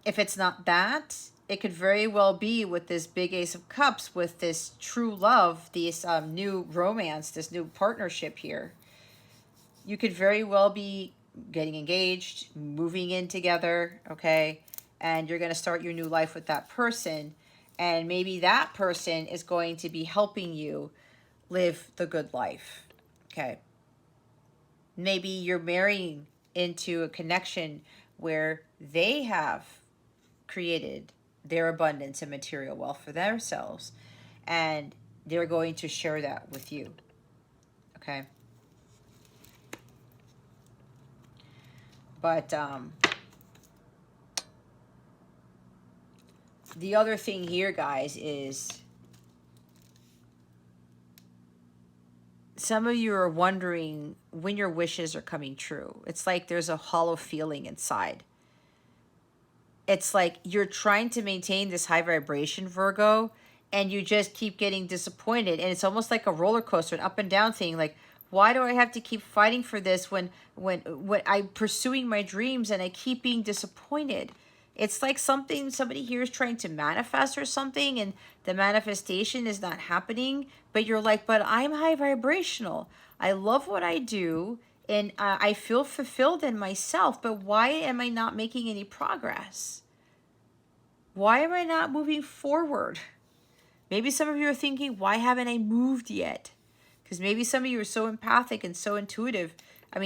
if it's not that, it could very well be with this big Ace of Cups, with this true love, this new romance, this new partnership here. You could very well be getting engaged, moving in together, okay? And you're going to start your new life with that person. And maybe that person is going to be helping you live the good life, okay? Maybe you're marrying into a connection where they have created their abundance and material wealth for themselves, and they're going to share that with you, okay? But the other thing here, guys, is some of you are wondering when your wishes are coming true. It's like there's a hollow feeling inside. It's like you're trying to maintain this high vibration, Virgo, and you just keep getting disappointed. And it's almost like a roller coaster, an up and down thing. Like, why do I have to keep fighting for this when I'm pursuing my dreams and I keep being disappointed? It's like somebody here is trying to manifest or something, and the manifestation is not happening. But you're like, but I'm high vibrational. I love what I do, and I feel fulfilled in myself. But why am I not making any progress? Why am I not moving forward? Maybe some of you are thinking, why haven't I moved yet? Because maybe some of you are so empathic and so intuitive.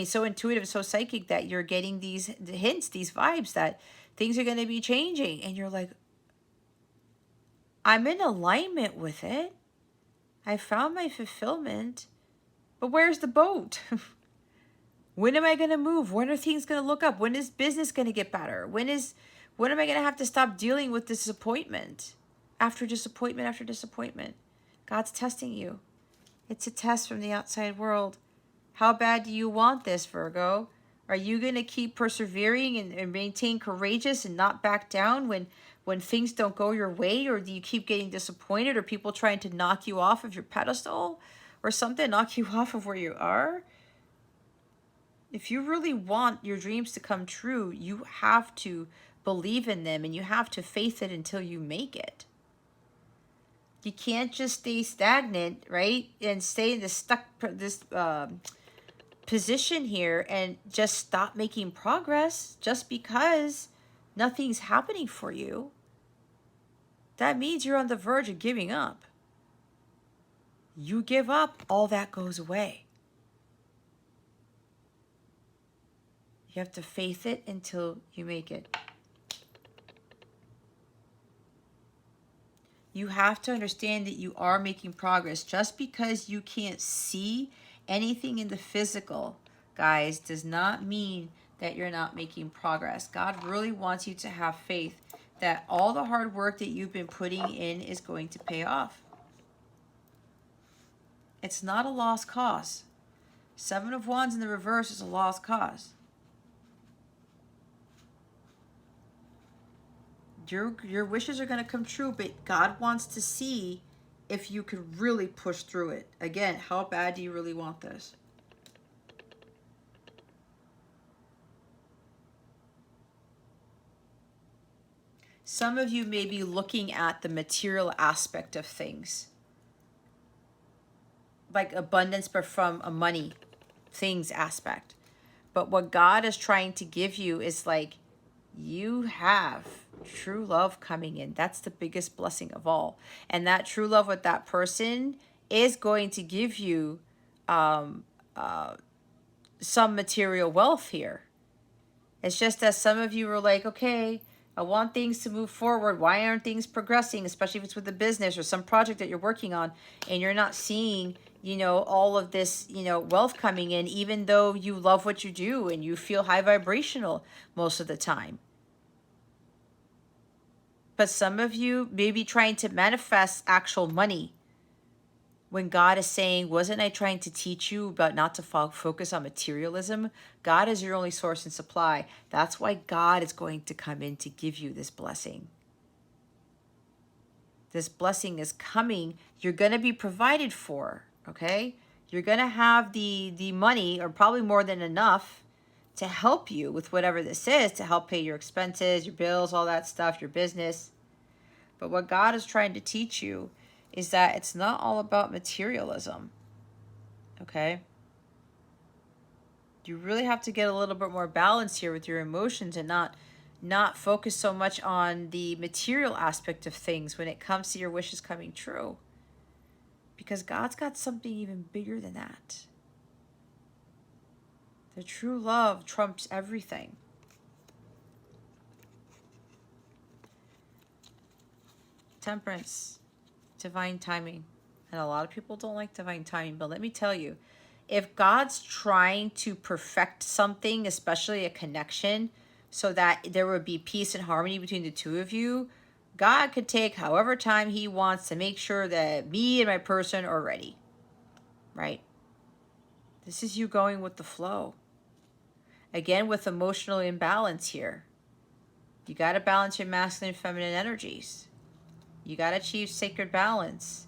So intuitive, so psychic, that you're getting these hints, these vibes that things are going to be changing. And you're like, I'm in alignment with it. I found my fulfillment. But where's the boat? When am I going to move? When are things going to look up? When is business going to get better? When am I going to have to stop dealing with disappointment after disappointment after disappointment? God's testing you. It's a test from the outside world. How bad do you want this, Virgo? Are you going to keep persevering and maintain courageous and not back down when things don't go your way? Or do you keep getting disappointed, or people trying to knock you off of your pedestal or something, knock you off of where you are? If you really want your dreams to come true, you have to believe in them, and you have to faith it until you make it. You can't just stay stagnant, right? And stay in this position here and just stop making progress just because nothing's happening for you. That means you're on the verge of giving up. You give up, all that goes away. You have to faith it until you make it. You have to understand that you are making progress. Just because you can't see anything in the physical, guys, does not mean that you're not making progress. God really wants you to have faith that all the hard work that you've been putting in is going to pay off. It's not a lost cause. Seven of Wands in the reverse is a lost cause. Your wishes are going to come true, but God wants to see if you could really push through it. Again, how bad do you really want this? Some of you may be looking at the material aspect of things, like abundance, but from a money things aspect. But what God is trying to give you is like, you have true love coming in. That's the biggest blessing of all. And that true love with that person is going to give you some material wealth here. It's just that some of you are like, okay, I want things to move forward. Why aren't things progressing? Especially if it's with a business or some project that you're working on and you're not seeing, you know, all of this, you know, wealth coming in, even though you love what you do and you feel high vibrational most of the time. But some of you may be trying to manifest actual money when God is saying, wasn't I trying to teach you about not to focus on materialism? God is your only source and supply. That's why God is going to come in to give you this blessing. This blessing is coming. You're going to be provided for, okay? You're going to have the money, or probably more than enough, to help you with whatever this is, to help pay your expenses, your bills, all that stuff, your business. But what God is trying to teach you is that it's not all about materialism, okay? You really have to get a little bit more balance here with your emotions and not focus so much on the material aspect of things when it comes to your wishes coming true. Because God's got something even bigger than that. The true love trumps everything. Temperance, divine timing. And a lot of people don't like divine timing, but let me tell you, if God's trying to perfect something, especially a connection, so that there would be peace and harmony between the two of you, God could take however time he wants to make sure that me and my person are ready, right? This is you going with the flow. Again, with emotional imbalance here. You got to balance your masculine and feminine energies. You got to achieve sacred balance.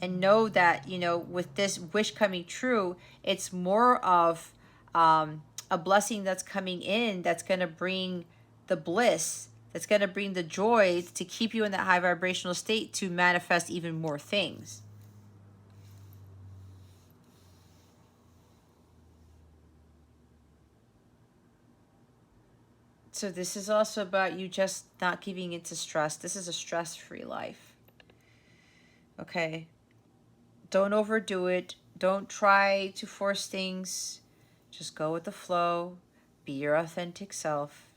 And know that, you know, with this wish coming true, it's more of a blessing that's coming in that's going to bring the bliss, that's going to bring the joy to keep you in that high vibrational state to manifest even more things. So this is also about you just not giving into stress. This is a stress-free life. Okay? Don't overdo it. Don't try to force things. Just go with the flow. Be your authentic self.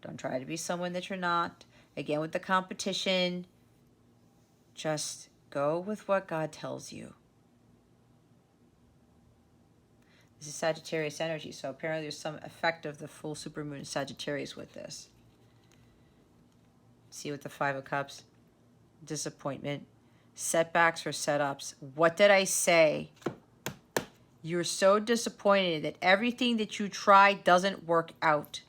Don't try to be someone that you're not. Again, with the competition, just go with what God tells you. This is Sagittarius energy, so apparently there's some effect of the full supermoon in Sagittarius with this. See with the Five of Cups, disappointment, setbacks or setups. What did I say? You're so disappointed that everything that you try doesn't work out.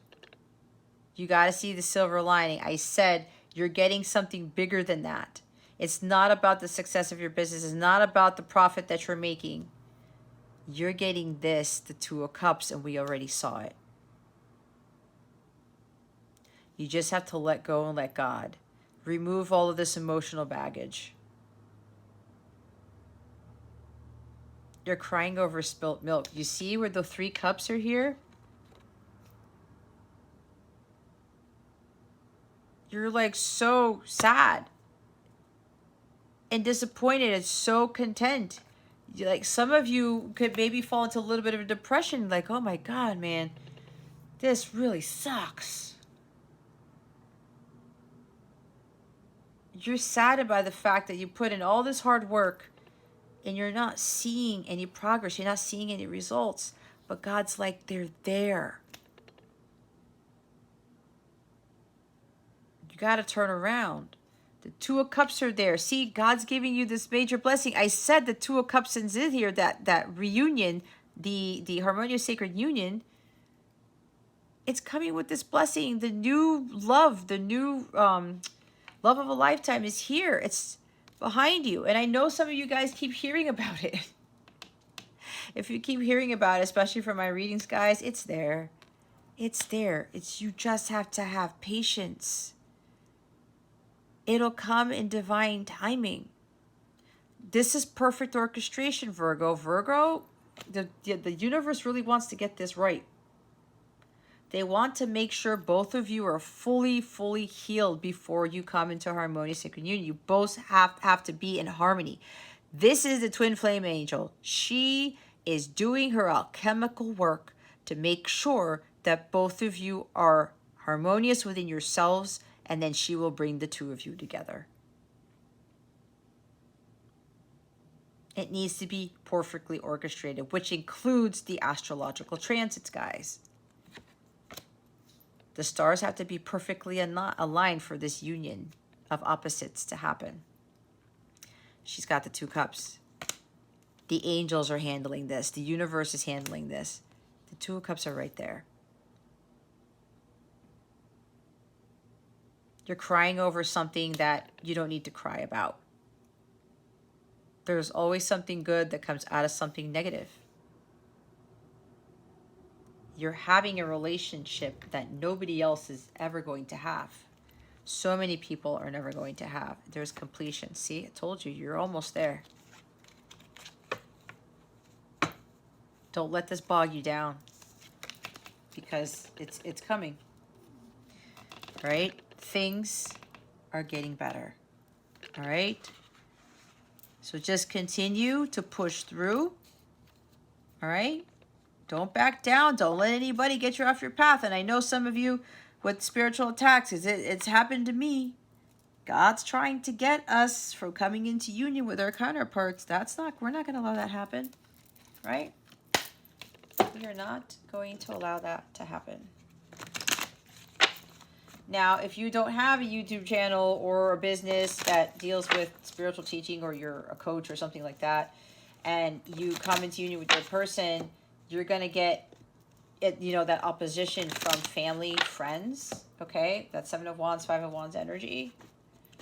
You got to see the silver lining. I said you're getting something bigger than that. It's not about the success of your business. It's not about the profit that you're making. You're getting this, the Two of Cups, and we already saw it. You just have to let go and let God. Remove all of this emotional baggage. You're crying over spilt milk. You see where the 3 cups are here? You're like so sad and disappointed and so content. Like some of you could maybe fall into a little bit of a depression. Like, oh my God, man, this really sucks. You're saddened by the fact that you put in all this hard work and you're not seeing any progress. You're not seeing any results. But God's like, they're there. You got to turn around. The Two of Cups are there. See, God's giving you this major blessing. I said the Two of Cups is in here, that reunion, the harmonious sacred union. It's coming with this blessing. The new love, the new love of a lifetime is here. It's behind you. And I know some of you guys keep hearing about it. If you keep hearing about it, especially from my readings, guys, it's there. It's there. It's, you just have to have patience. It'll come in divine timing. This is perfect orchestration, Virgo. Virgo, the universe really wants to get this right. They want to make sure both of you are fully healed before you come into harmonious sacred union. You both have to be in harmony. This is the twin flame angel. She is doing her alchemical work to make sure that both of you are harmonious within yourselves, and then she will bring the two of you together. It needs to be perfectly orchestrated, which includes the astrological transits, guys. The stars have to be perfectly aligned for this union of opposites to happen. She's got the Two Cups. The angels are handling this. The universe is handling this. The Two of Cups are right there. You're crying over something that you don't need to cry about. There's always something good that comes out of something negative. You're having a relationship that nobody else is ever going to have. So many people are never going to have. There's completion. See, I told you, you're almost there. Don't let this bog you down, because it's coming. All right? Things are getting better. All right? So just continue to push through. All right? Don't back down. Don't let anybody get you off your path. And I know some of you with spiritual attacks, it's happened to me. God's trying to get us from coming into union with our counterparts. We're not going to allow that happen. Right? We are not going to allow that to happen. Now, if you don't have a YouTube channel or a business that deals with spiritual teaching, or you're a coach or something like that, and you come into union with your person, you're going to get that opposition from family, friends, okay? That's Seven of Wands, Five of Wands energy,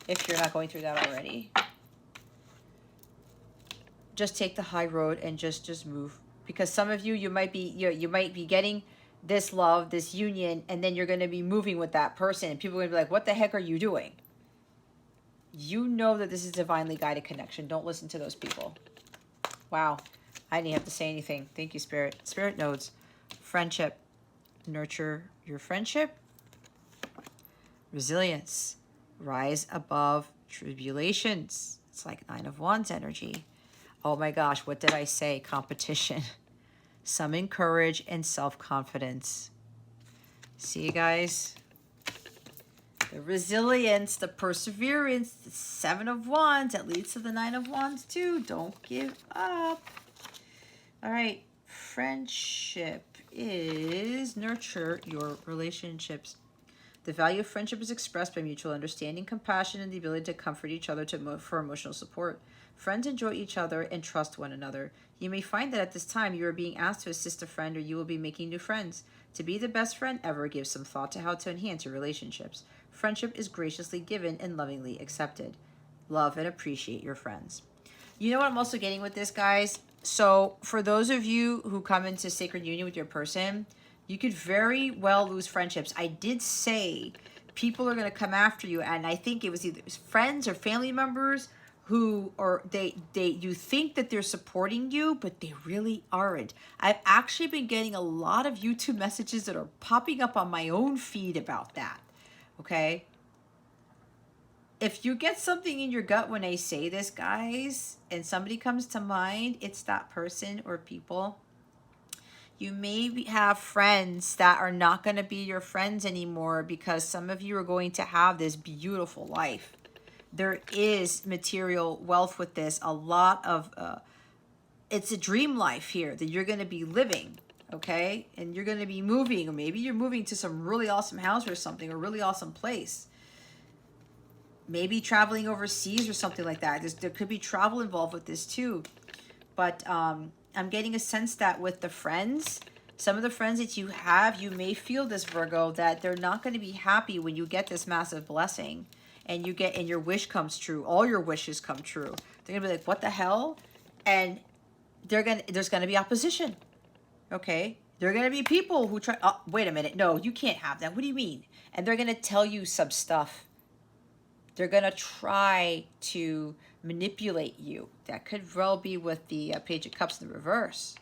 if you're not going through that already. Just take the high road and just move. Because some of you might be getting this love, this union, and then you're going to be moving with that person, and people are going to be like, what the heck are you doing? You know that this is divinely guided connection. Don't listen to those people. Wow. I didn't have to say anything. Thank you, Spirit. Spirit nodes. Friendship. Nurture your friendship. Resilience. Rise above tribulations. It's like Nine of Wands energy. Oh my gosh, what did I say? Competition. Summon courage and self-confidence. See, you guys? The resilience, the perseverance, the Seven of Wands, that leads to the Nine of Wands too. Don't give up. All right, friendship is nurture your relationships. The value of friendship is expressed by mutual understanding, compassion, and the ability to comfort each other for emotional support. Friends enjoy each other and trust one another. You may find that at this time you are being asked to assist a friend, or you will be making new friends. To be the best friend ever, give some thought to how to enhance your relationships. Friendship is graciously given and lovingly accepted. Love and appreciate your friends. You know what I'm also getting with this, guys? So for those of you who come into sacred union with your person, you could very well lose friendships. I did say people are going to come after you, and I think it was either friends or family members who, or you think that they're supporting you, but they really aren't. I've actually been getting a lot of YouTube messages that are popping up on my own feed about that. Okay? If you get something in your gut when I say this, guys, and somebody comes to mind, it's that person or people. You may have friends that are not going to be your friends anymore, because some of you are going to have this beautiful life. There is material wealth with this. A lot of, it's a dream life here that you're going to be living, okay? And you're going to be moving, or maybe you're moving to some really awesome house or something, or really awesome place. Maybe traveling overseas or something like that. There could be travel involved with this too. But I'm getting a sense that with the friends, some of the friends that you have, you may feel this, Virgo, that they're not going to be happy when you get this massive blessing and your wish comes true. All your wishes come true. They're going to be like, what the hell? And there's going to be opposition. Okay? There are going to be people who try, oh, wait a minute. No, you can't have that. What do you mean? And they're going to tell you some stuff. They're going to try to manipulate you. That could well be with the Page of Cups in the reverse.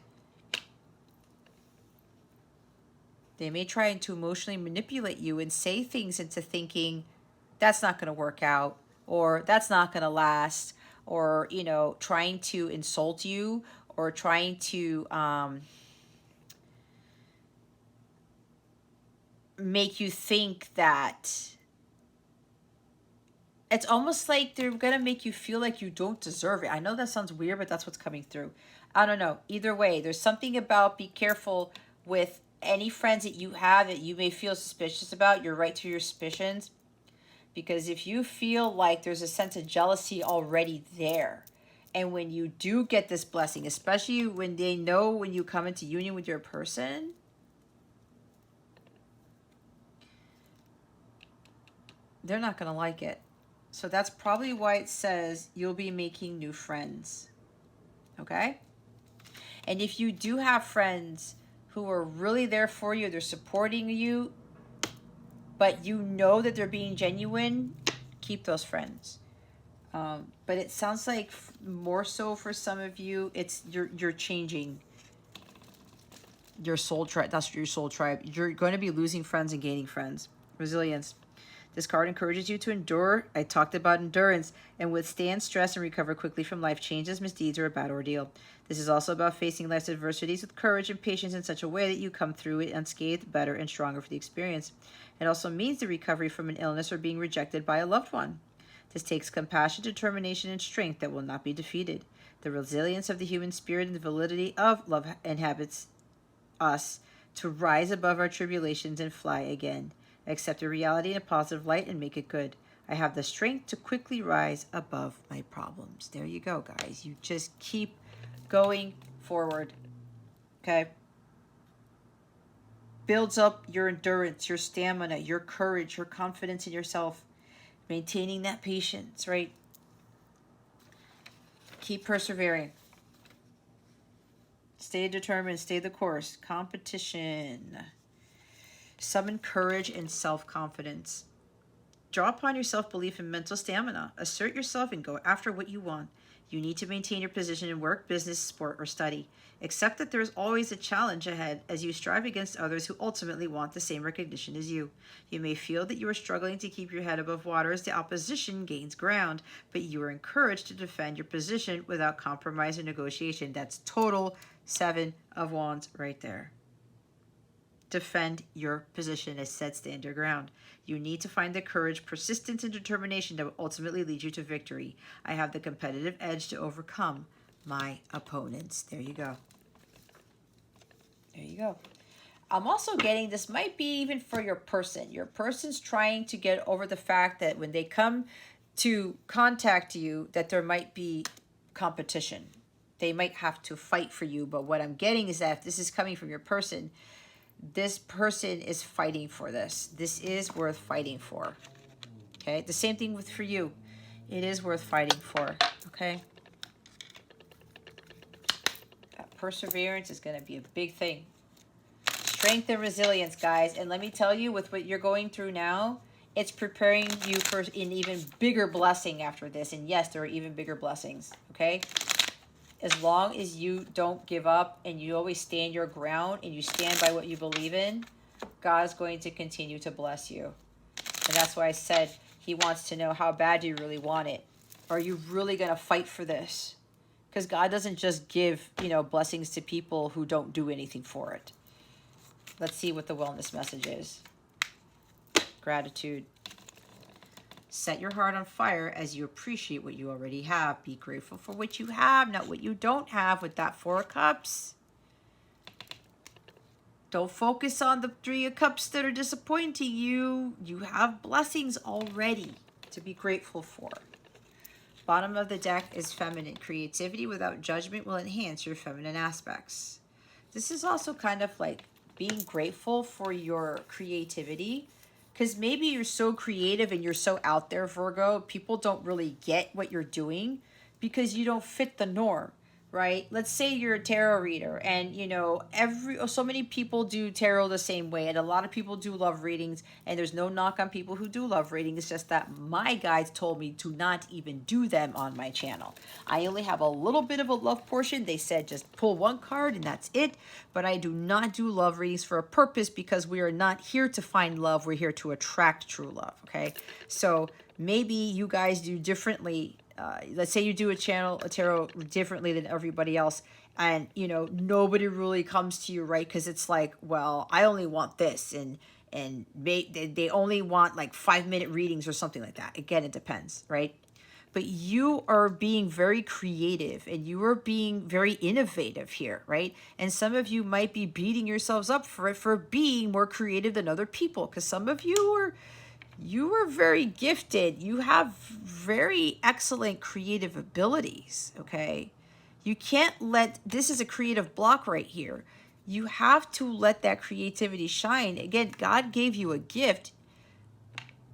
They may try to emotionally manipulate you and say things into thinking that's not going to work out, or that's not going to last, or, you know, trying to insult you, or trying to make you think that it's almost like they're going to make you feel like you don't deserve it. I know that sounds weird, but that's what's coming through. I don't know. Either way, there's something about be careful with any friends that you have that you may feel suspicious about. You're right to your suspicions. Because if you feel like there's a sense of jealousy already there, and when you do get this blessing, especially when they know when you come into union with your person, they're not going to like it. So that's probably why it says you'll be making new friends. Okay? And if you do have friends who are really there for you, they're supporting you, but you know that they're being genuine, keep those friends. But it sounds like more so for some of you, it's you're changing your soul tribe. That's your soul tribe. You're going to be losing friends and gaining friends. Resilience. This card encourages you to endure. I talked about endurance and withstand stress and recover quickly from life changes, misdeeds, or a bad ordeal. This is also about facing life's adversities with courage and patience in such a way that you come through it unscathed, better, and stronger for the experience. It also means the recovery from an illness or being rejected by a loved one. This takes compassion, determination, and strength that will not be defeated. The resilience of the human spirit and the validity of love inhabits us to rise above our tribulations and fly again. Accept a reality in a positive light and make it good. I have the strength to quickly rise above my problems. There you go, guys. You just keep going forward. Okay? Builds up your endurance, your stamina, your courage, your confidence in yourself. Maintaining that patience, right? Keep persevering. Stay determined. Stay the course. Competition. Summon courage and self-confidence. Draw upon your self-belief and mental stamina. Assert yourself and go after what you want. You need to maintain your position in work, business, sport, or study. Accept that there is always a challenge ahead as you strive against others who ultimately want the same recognition as you. You may feel that you are struggling to keep your head above water as the opposition gains ground, but you are encouraged to defend your position without compromise or negotiation. That's total 7 of Wands right there. Defend your position. As said, stand your ground. You need to find the courage, persistence, and determination that will ultimately lead you to victory. I have the competitive edge to overcome my opponents. There you go. There you go. I'm also getting, this might be even for your person. Your person's trying to get over the fact that when they come to contact you, that there might be competition. They might have to fight for you. But what I'm getting is that if this is coming from your person, this person is fighting for this. This is worth fighting for. Okay? The same thing for you. It is worth fighting for. Okay? That perseverance is going to be a big thing. Strength and resilience, guys. And let me tell you, with what you're going through now, it's preparing you for an even bigger blessing after this. And yes, there are even bigger blessings. Okay? As long as you don't give up and you always stand your ground and you stand by what you believe in, God's going to continue to bless you. And that's why I said he wants to know how bad do you really want it. Are you really going to fight for this? Because God doesn't just give, blessings to people who don't do anything for it. Let's see what the wellness message is. Gratitude. Set your heart on fire as you appreciate what you already have. Be grateful for what you have, not what you don't have with that Four of Cups. Don't focus on the Three of Cups that are disappointing you. You have blessings already to be grateful for. Bottom of the deck is feminine. Creativity without judgment will enhance your feminine aspects. This is also kind of like being grateful for your creativity, because maybe you're so creative and you're so out there, Virgo, people don't really get what you're doing because you don't fit the norm, right? Let's say you're a tarot reader and, you know, so many people do tarot the same way, and a lot of people do love readings, and there's no knock on people who do love readings. It's just that my guides told me to not even do them on my channel. I only have a little bit of a love portion. They said just pull one card and that's it, but I do not do love readings for a purpose, because we are not here to find love. We're here to attract true love, okay? So maybe you guys do differently. Let's say you do a tarot differently than everybody else, and you know nobody really comes to you, right? Because it's like, well, I only want this, and they only want like 5-minute readings or something like that. Again, it depends, right? But you are being very creative and you are being very innovative here, right? And some of you might be beating yourselves up for it, for being more creative than other people, because some of you are very gifted. You have very excellent creative abilities, okay? You can't let, this is a creative block right here. You have to let that creativity shine. Again, God gave you a gift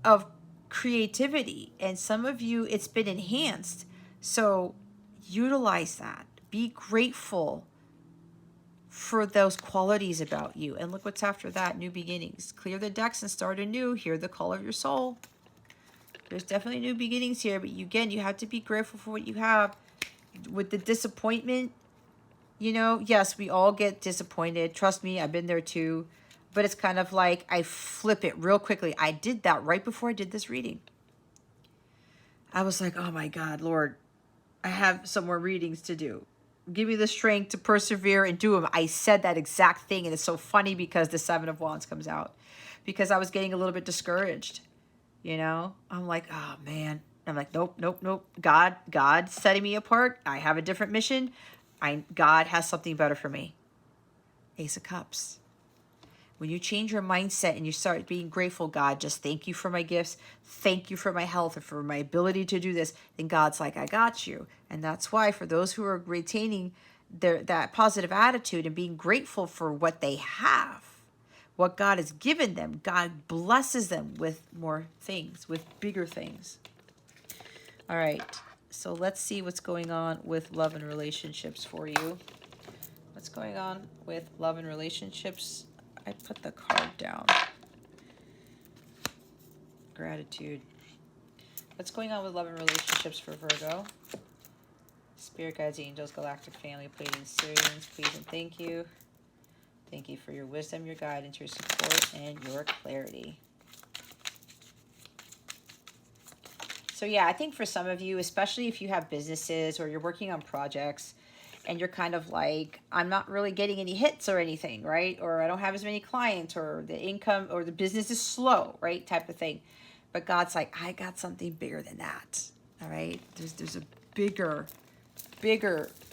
of creativity, and some of you, it's been enhanced. So utilize that. Be grateful for those qualities about you. And look what's after that, new beginnings. Clear the decks and start anew. Hear the call of your soul. There's definitely new beginnings here, but again, you have to be grateful for what you have. With the disappointment, you know, yes, we all get disappointed. Trust me, I've been there too. But it's kind of like I flip it real quickly. I did that right before I did this reading. I was like, oh my God, Lord, I have some more readings to do. Give me the strength to persevere and do them. I said that exact thing, and it's so funny because the Seven of Wands comes out, because I was getting a little bit discouraged, you know? I'm like, oh man. I'm like, nope, nope, nope. God's setting me apart. I have a different mission. God has something better for me. Ace of Cups. When you change your mindset and you start being grateful, God, just thank you for my gifts. Thank you for my health and for my ability to do this. Then God's like, I got you. And that's why for those who are retaining that positive attitude and being grateful for what they have, what God has given them, God blesses them with more things, with bigger things. All right. So let's see what's going on with love and relationships for you. What's going on with love and relationships? I put the card down. Gratitude. What's going on with love and relationships for Virgo? Spirit guides, angels, galactic family, Pleiadian, Sirians, please and thank you. Thank you for your wisdom, your guidance, your support, and your clarity. So yeah, I think for some of you, especially if you have businesses or you're working on projects, and you're kind of like, I'm not really getting any hits or anything, right? Or I don't have as many clients, or the income or the business is slow, right? Type of thing. But God's like, I got something bigger than that, all right? There's a bigger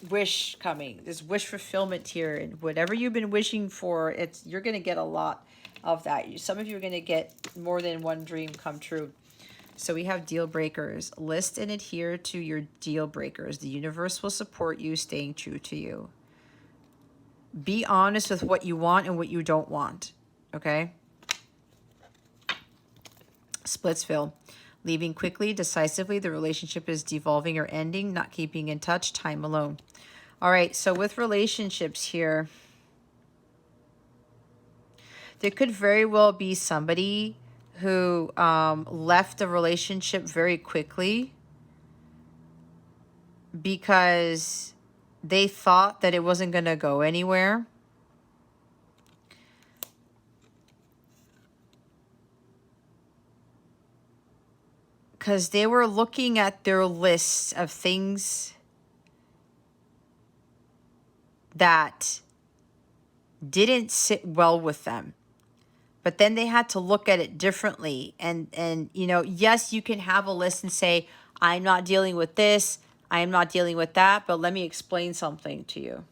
wish coming. There's wish fulfillment here. And whatever you've been wishing for, you're going to get a lot of that. Some of you are going to get more than one dream come true. So we have deal breakers. List and adhere to your deal breakers. The universe will support you staying true to you. Be honest with what you want and what you don't want. Okay? Splitsville. Leaving quickly, decisively. The relationship is devolving or ending. Not keeping in touch. Time alone. All right. So with relationships here, there could very well be somebody who left the relationship very quickly because they thought that it wasn't going to go anywhere. Because they were looking at their lists of things that didn't sit well with them. But then they had to look at it differently. And you know, yes, you can have a list and say, I'm not dealing with this, I am not dealing with that, but let me explain something to you.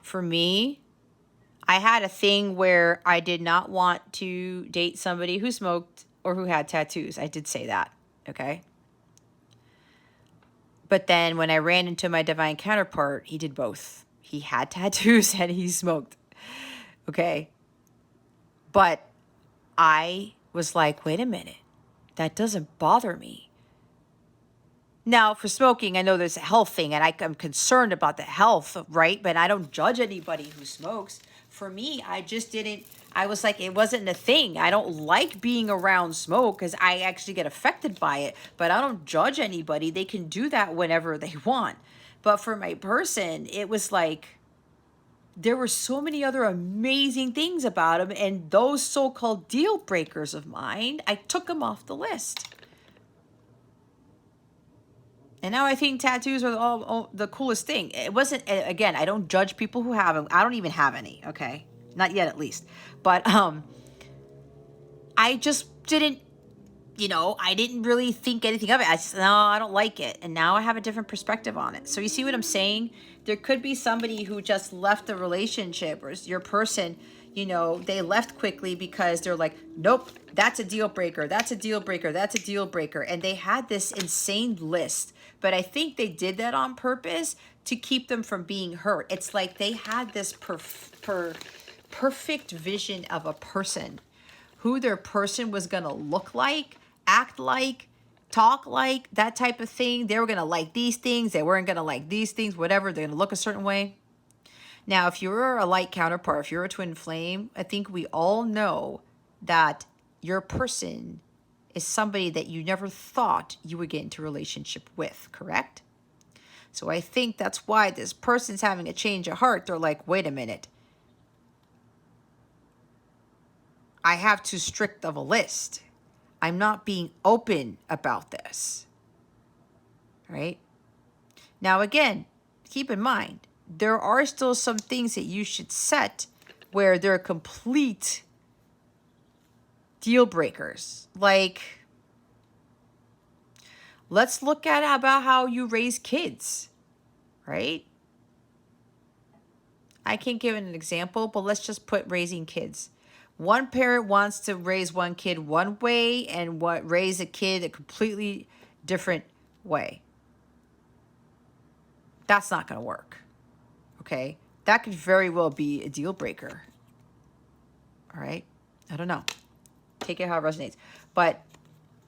For me, I had a thing where I did not want to date somebody who smoked or who had tattoos. I did say that, okay? But then when I ran into my divine counterpart, he did both. He had tattoos and he smoked, okay? But I was like, wait a minute, that doesn't bother me. Now, for smoking, I know there's a health thing, and I'm concerned about the health, right? But I don't judge anybody who smokes. For me, I just didn't, I was like, it wasn't a thing. I don't like being around smoke because I actually get affected by it, but I don't judge anybody. They can do that whenever they want. But for my person, it was like, there were so many other amazing things about him, and those so-called deal breakers of mine, I took them off the list. And now I think tattoos are all the coolest thing. It wasn't, again, I don't judge people who have them. I don't even have any, okay? Not yet, at least. But I just didn't, you know, I didn't really think anything of it. I just, no, I don't like it. And now I have a different perspective on it. So you see what I'm saying? There could be somebody who just left the relationship, or your person, you know, they left quickly because they're like, nope, that's a deal breaker. That's a deal breaker. That's a deal breaker. And they had this insane list. But I think they did that on purpose to keep them from being hurt. It's like they had this perfect vision of a person, who their person was going to look like, act like, talk like, that type of thing. They were going to like these things. They weren't going to like these things, whatever. They're going to look a certain way. Now, if you're a light counterpart, if you're a twin flame, I think we all know that your person is somebody that you never thought you would get into a relationship with, correct? So I think that's why this person's having a change of heart. They're like, wait a minute. I have too strict of a list. I'm not being open about this. Right? Now, again, keep in mind, there are still some things that you should set where they're complete deal breakers. Like, let's look at about how you raise kids, right? I can't give an example, but let's just put raising kids. One parent wants to raise one kid one way and raise a kid a completely different way. That's not going to work. Okay? That could very well be a deal breaker. All right? I don't know. Take it how it resonates. But,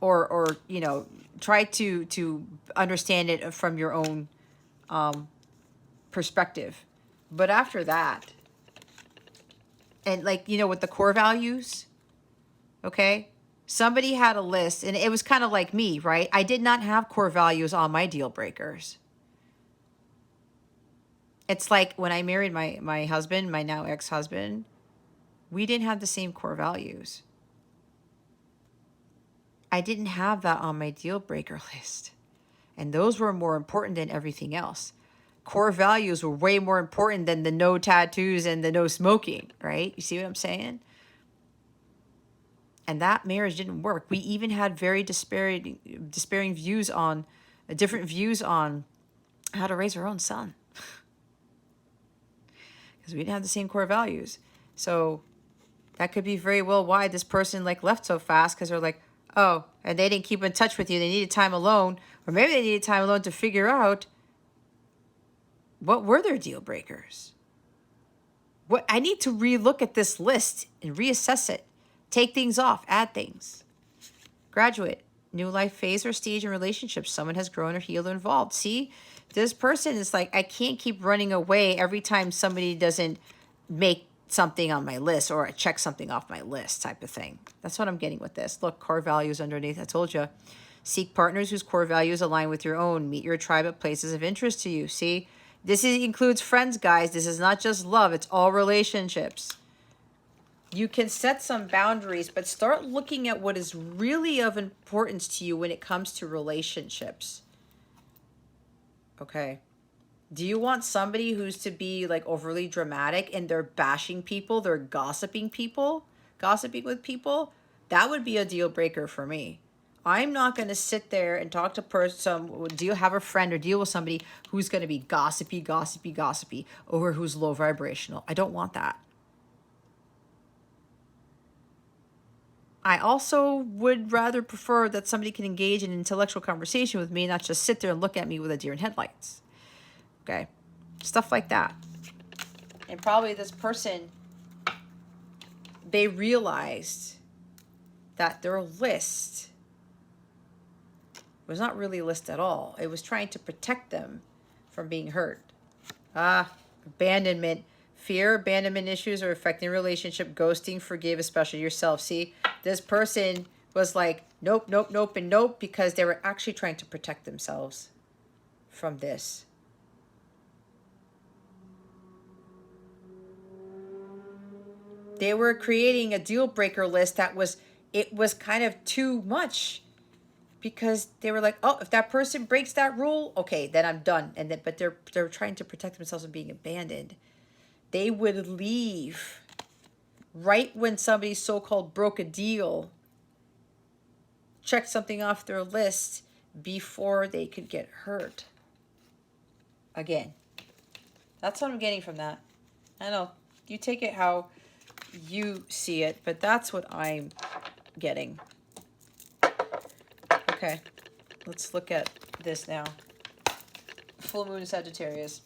or you know, try to understand it from your own perspective. But after that, and like, you know, with the core values, okay? Somebody had a list, and it was kind of like me, right? I did not have core values on my deal breakers. It's like when I married my husband, my now ex-husband, we didn't have the same core values. I didn't have that on my deal breaker list. And those were more important than everything else. Core values were way more important than the no tattoos and the no smoking, right? You see what I'm saying? And that marriage didn't work. We even had very despairing views on, different views on how to raise our own son. Because we didn't have the same core values. So that could be very well why this person like left so fast, because they're like, oh, and they didn't keep in touch with you. They needed time alone. Or maybe they needed time alone to figure out what were their deal breakers. What I need to relook at this list and reassess it. Take things off, add things. Graduate, new life phase or stage in relationships. Someone has grown or healed or evolved. See, this person is like, I can't keep running away every time somebody doesn't make something on my list or check something off my list type of thing. That's what I'm getting with this. Look, core values underneath. I told you. Seek partners whose core values align with your own. Meet your tribe at places of interest to you. See, this includes friends, guys. This is not just love. It's all relationships. You can set some boundaries, but start looking at what is really of importance to you when it comes to relationships. Okay. Do you want somebody who's to be like overly dramatic and they're bashing people, they're gossiping people, gossiping with people? That would be a deal breaker for me. I'm not going to sit there and talk to some, do you have a friend or deal with somebody who's going to be gossipy, gossipy, gossipy, or who's low vibrational. I don't want that. I also would rather prefer that somebody can engage in an intellectual conversation with me, not just sit there and look at me with a deer in headlights. Okay? Stuff like that. And probably this person, they realized that their list was not really a list at all. It was trying to protect them from being hurt. Abandonment. Fear, abandonment issues are affecting relationship, ghosting, forgive, especially yourself. See, this person was like, nope, nope, nope, and nope, because they were actually trying to protect themselves from this. They were creating a deal breaker list that was, it was kind of too much, because they were like, oh, if that person breaks that rule, okay, then I'm done. And then, but they're trying to protect themselves from being abandoned. They would leave right when somebody so-called broke a deal, check something off their list before they could get hurt. Again, that's what I'm getting from that. I know, you take it how you see it, but that's what I'm getting. Okay, let's look at this now. Full moon Sagittarius.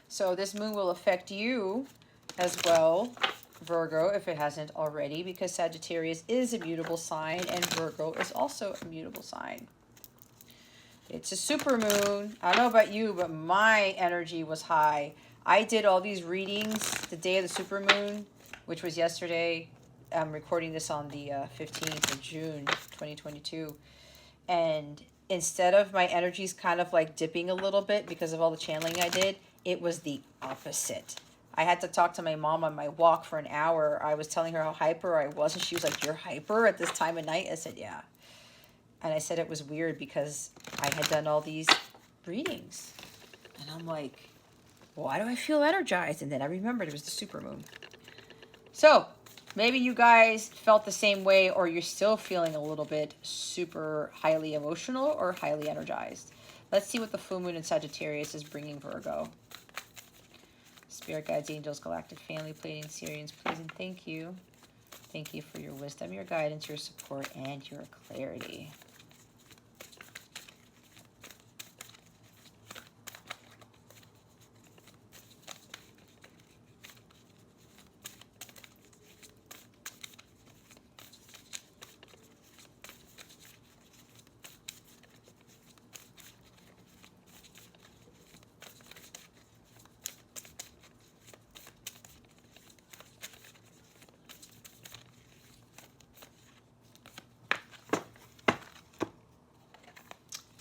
So this moon will affect you as well, Virgo, if it hasn't already, because Sagittarius is a mutable sign and Virgo is also a mutable sign. It's a supermoon. I don't know about you, but my energy was high. I did all these readings the day of the supermoon, which was yesterday. I'm recording this on the 15th of June, 2022. And instead of my energies kind of like dipping a little bit because of all the channeling I did, it was the opposite. I had to talk to my mom on my walk for an hour. I was telling her how hyper I was, and she was like, "You're hyper at this time of night?" I said, "Yeah." And I said it was weird because I had done all these readings. And I'm like, why do I feel energized? And then I remembered it was the supermoon. So maybe you guys felt the same way, or you're still feeling a little bit super highly emotional or highly energized. Let's see what the full moon in Sagittarius is bringing Virgo. Spirit guides, angels, galactic family, Pleiadian, Sirians, please and thank you. Thank you for your wisdom, your guidance, your support, and your clarity.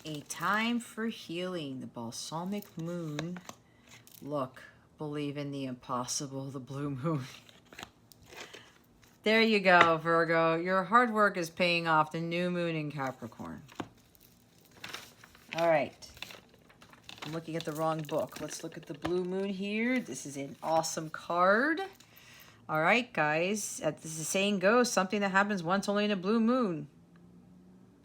A time for healing, the balsamic moon. Look, believe in the impossible, the blue moon. There you go, Virgo. Your hard work is paying off, the new moon in Capricorn. All right. I'm looking at the wrong book. Let's look at the blue moon here. This is an awesome card. All right, guys. As the saying goes, something that happens once only in a blue moon.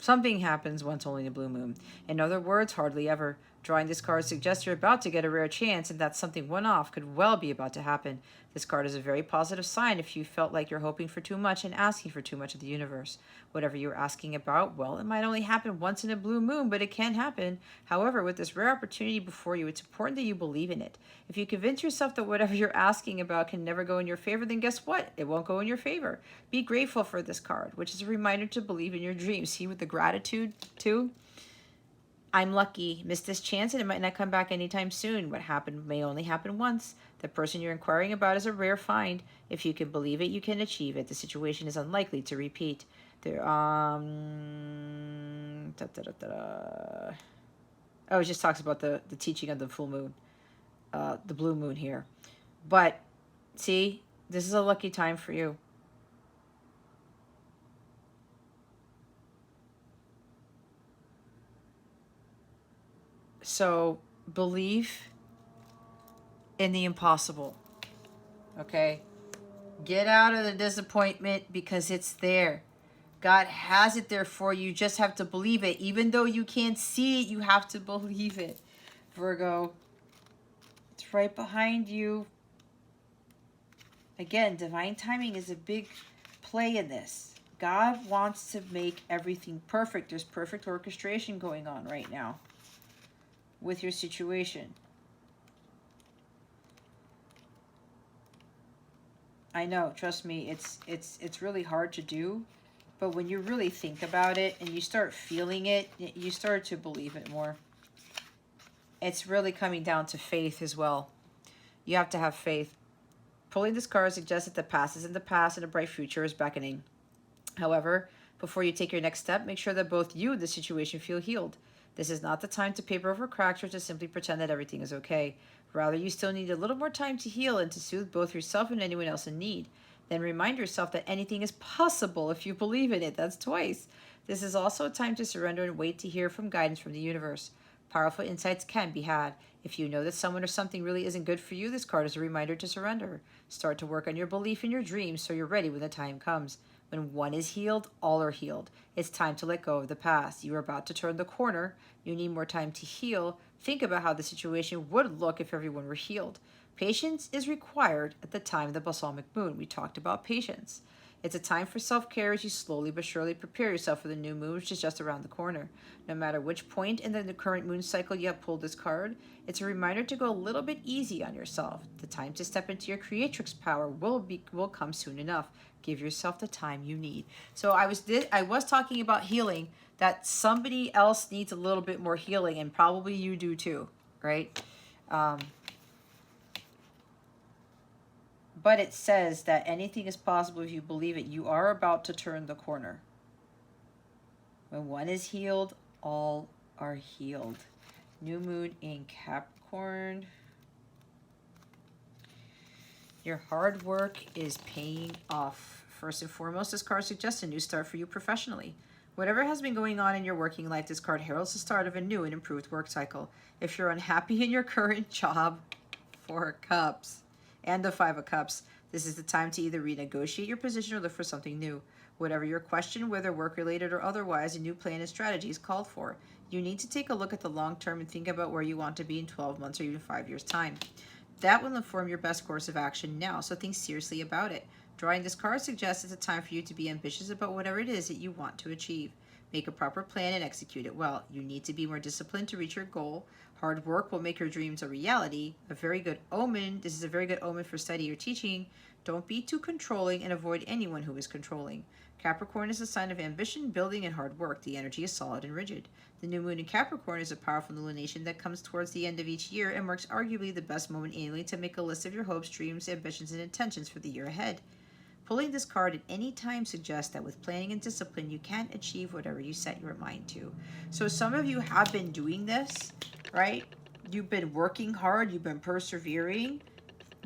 Something happens once only in a blue moon. In other words, hardly ever. Drawing this card suggests you're about to get a rare chance and that something one-off could well be about to happen. This card is a very positive sign if you felt like you're hoping for too much and asking for too much of the universe. Whatever you're asking about, well, it might only happen once in a blue moon, but it can happen. However, with this rare opportunity before you, it's important that you believe in it. If you convince yourself that whatever you're asking about can never go in your favor, then guess what? It won't go in your favor. Be grateful for this card, which is a reminder to believe in your dreams. See, with the gratitude, too? I'm lucky. Missed this chance and it might not come back anytime soon. What happened may only happen once. The person you're inquiring about is a rare find. If you can believe it, you can achieve it. The situation is unlikely to repeat. There, oh, it just talks about the teaching of the full moon, the blue moon here. But, see, this is a lucky time for you. So believe in the impossible. Okay? Get out of the disappointment because it's there. God has it there for you. You just have to believe it. Even though you can't see it, you have to believe it. Virgo, it's right behind you. Again, divine timing is a big play in this. God wants to make everything perfect. There's perfect orchestration going on right now with your situation. I know, trust me, it's really hard to do, but when you really think about it and you start feeling it, you start to believe it more. It's really coming down to faith as well. You have to have faith. Pulling this card suggests that the past is in the past and a bright future is beckoning. However, before you take your next step, make sure that both you and the situation feel healed. This is not the time to paper over cracks or to simply pretend that everything is okay. Rather, you still need a little more time to heal and to soothe both yourself and anyone else in need. Then remind yourself that anything is possible if you believe in it. That's twice. This is also a time to surrender and wait to hear from guidance from the universe. Powerful insights can be had. If you know that someone or something really isn't good for you, this card is a reminder to surrender. Start to work on your belief in your dreams so you're ready when the time comes. When one is healed, all are healed. It's time to let go of the past. You are about to turn the corner. You need more time to heal. Think about how the situation would look if everyone were healed. Patience is required at the time of the balsamic moon. We talked about patience. It's a time for self-care as you slowly but surely prepare yourself for the new moon, which is just around the corner. No matter which point in the current moon cycle you have pulled this card, it's a reminder to go a little bit easy on yourself. The time to step into your creatrix power will come soon enough. Give yourself the time you need. So I was talking about healing, that somebody else needs a little bit more healing, and probably you do too, right? But it says that anything is possible if you believe it. You are about to turn the corner. When one is healed, all are healed. New moon in Capricorn. Your hard work is paying off. First and foremost, this card suggests a new start for you professionally. Whatever has been going on in your working life, this card heralds the start of a new and improved work cycle. If you're unhappy in your current job, 4 of Cups, and the 5 of Cups, this is the time to either renegotiate your position or look for something new. Whatever your question, whether work-related or otherwise, a new plan and strategy is called for. You need to take a look at the long term and think about where you want to be in 12 months or even 5 years' time. That will inform your best course of action now, so think seriously about it. Drawing this card suggests it's a time for you to be ambitious about whatever it is that you want to achieve. Make a proper plan and execute it well. You need to be more disciplined to reach your goal. Hard work will make your dreams a reality. A very good omen. This is a very good omen for study or teaching. Don't be too controlling and avoid anyone who is controlling. Capricorn is a sign of ambition, building, and hard work. The energy is solid and rigid. The new moon in Capricorn is a powerful illumination that comes towards the end of each year and marks arguably the best moment annually to make a list of your hopes, dreams, ambitions, and intentions for the year ahead. Pulling this card at any time suggests that with planning and discipline, you can achieve whatever you set your mind to. So some of you have been doing this, right? You've been working hard. You've been persevering.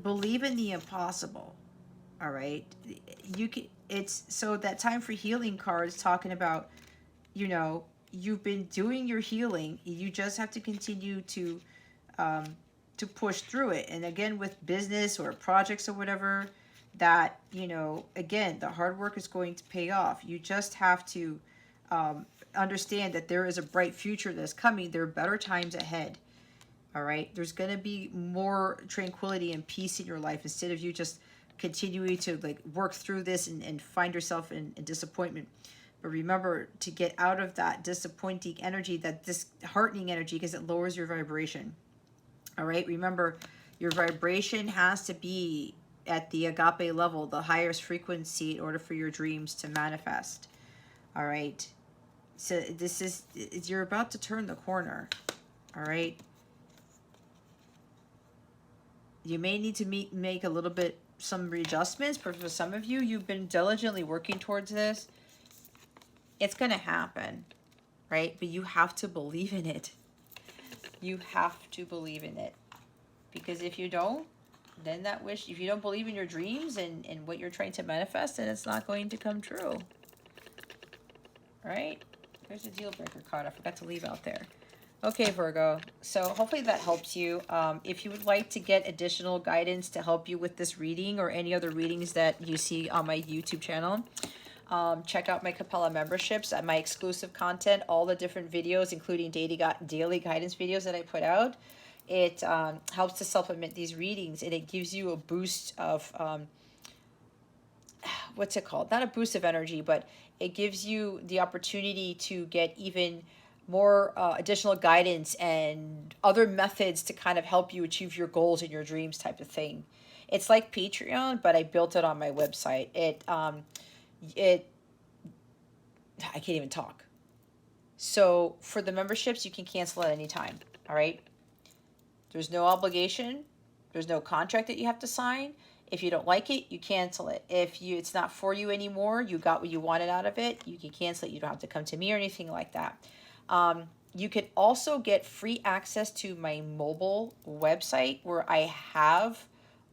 Believe in the impossible, all right? You can. It's so that time for healing card is talking about, you know, you've been doing your healing. You just have to continue to push through it. And again, with business or projects or whatever, that, you know, again, the hard work is going to pay off. You just have to understand that there is a bright future that's coming. There are better times ahead. All right. There's going to be more tranquility and peace in your life instead of you just continuing to like work through this and find yourself in disappointment. But remember to get out of that disappointing energy, that disheartening energy, because it lowers your vibration. All right. Remember, your vibration has to be at the agape level, the highest frequency, in order for your dreams to manifest. All right. So this is, you're about to turn the corner. All right. You may need to make a little bit, some readjustments, but for some of you, you've been diligently working towards this. It's going to happen, right? But you have to believe in it. You have to believe in it. Because if you don't, then that wish, if you don't believe in your dreams and what you're trying to manifest, then it's not going to come true. Right? There's a deal breaker card I forgot to leave out there. Okay, Virgo. So hopefully that helps you. If you would like to get additional guidance to help you with this reading or any other readings that you see on my YouTube channel, check out my Capella memberships and my exclusive content, all the different videos, including daily guidance videos that I put out. It helps to supplement these readings, and it gives you a boost of, what's it called? Not a boost of energy, but it gives you the opportunity to get even more additional guidance and other methods to kind of help you achieve your goals and your dreams type of thing. It's like Patreon, but I built it on my website. It I can't even talk. So for the memberships, you can cancel at any time. All right. There's no obligation. There's no contract that you have to sign. If you don't like it, you cancel it. If it's not for you anymore, you got what you wanted out of it, you can cancel it. You don't have to come to me or anything like that. You can also get free access to my mobile website where I have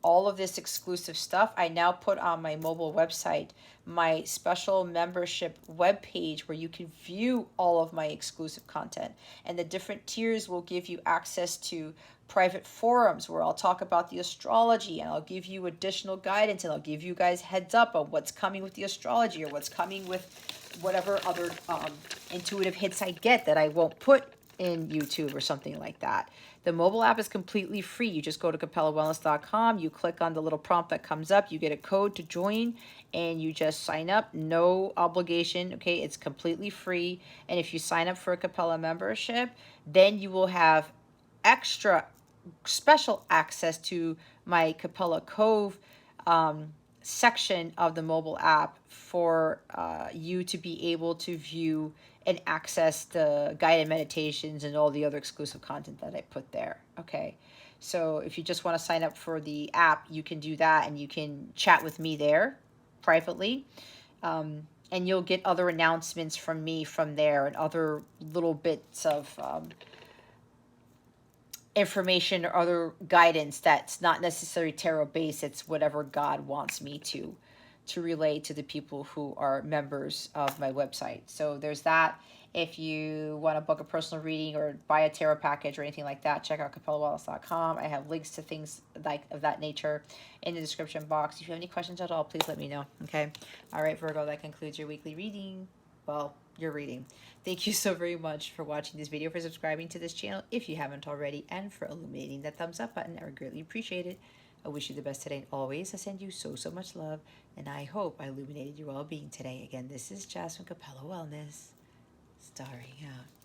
all of this exclusive stuff. I now put on my mobile website my special membership webpage where you can view all of my exclusive content. And the different tiers will give you access to private forums where I'll talk about the astrology, and I'll give you additional guidance, and I'll give you guys heads up on what's coming with the astrology or what's coming with whatever other intuitive hits I get that I won't put in YouTube or something like that. The mobile app is completely free. You just go to capellawellness.com, you click on the little prompt that comes up, you get a code to join, and you just sign up. No obligation, okay? It's completely free. And if you sign up for a Capella membership, then you will have extra special access to my Capella Cove section of the mobile app for you to be able to view and access the guided meditations and all the other exclusive content that I put there. Okay, so if you just want to sign up for the app, you can do that, and you can chat with me there privately. And you'll get other announcements from me from there, and other little bits of information or other guidance that's not necessarily tarot based. It's whatever God wants me to relay to the people who are members of my website. So there's that. If you want to book a personal reading or buy a tarot package or anything like that, check out capellawellness.com. I have links to things like of that nature in the description box. If you have any questions at all, please let me know. Okay. All right, Virgo, that concludes your weekly reading. Well, your reading. Thank you so very much for watching this video, for subscribing to this channel if you haven't already, and for illuminating that thumbs up button. I would greatly appreciate it. I wish you the best today and always. I send you so much love, and I hope I illuminated your well-being today. Again, this is Jasmine Capella Wellness, starring out.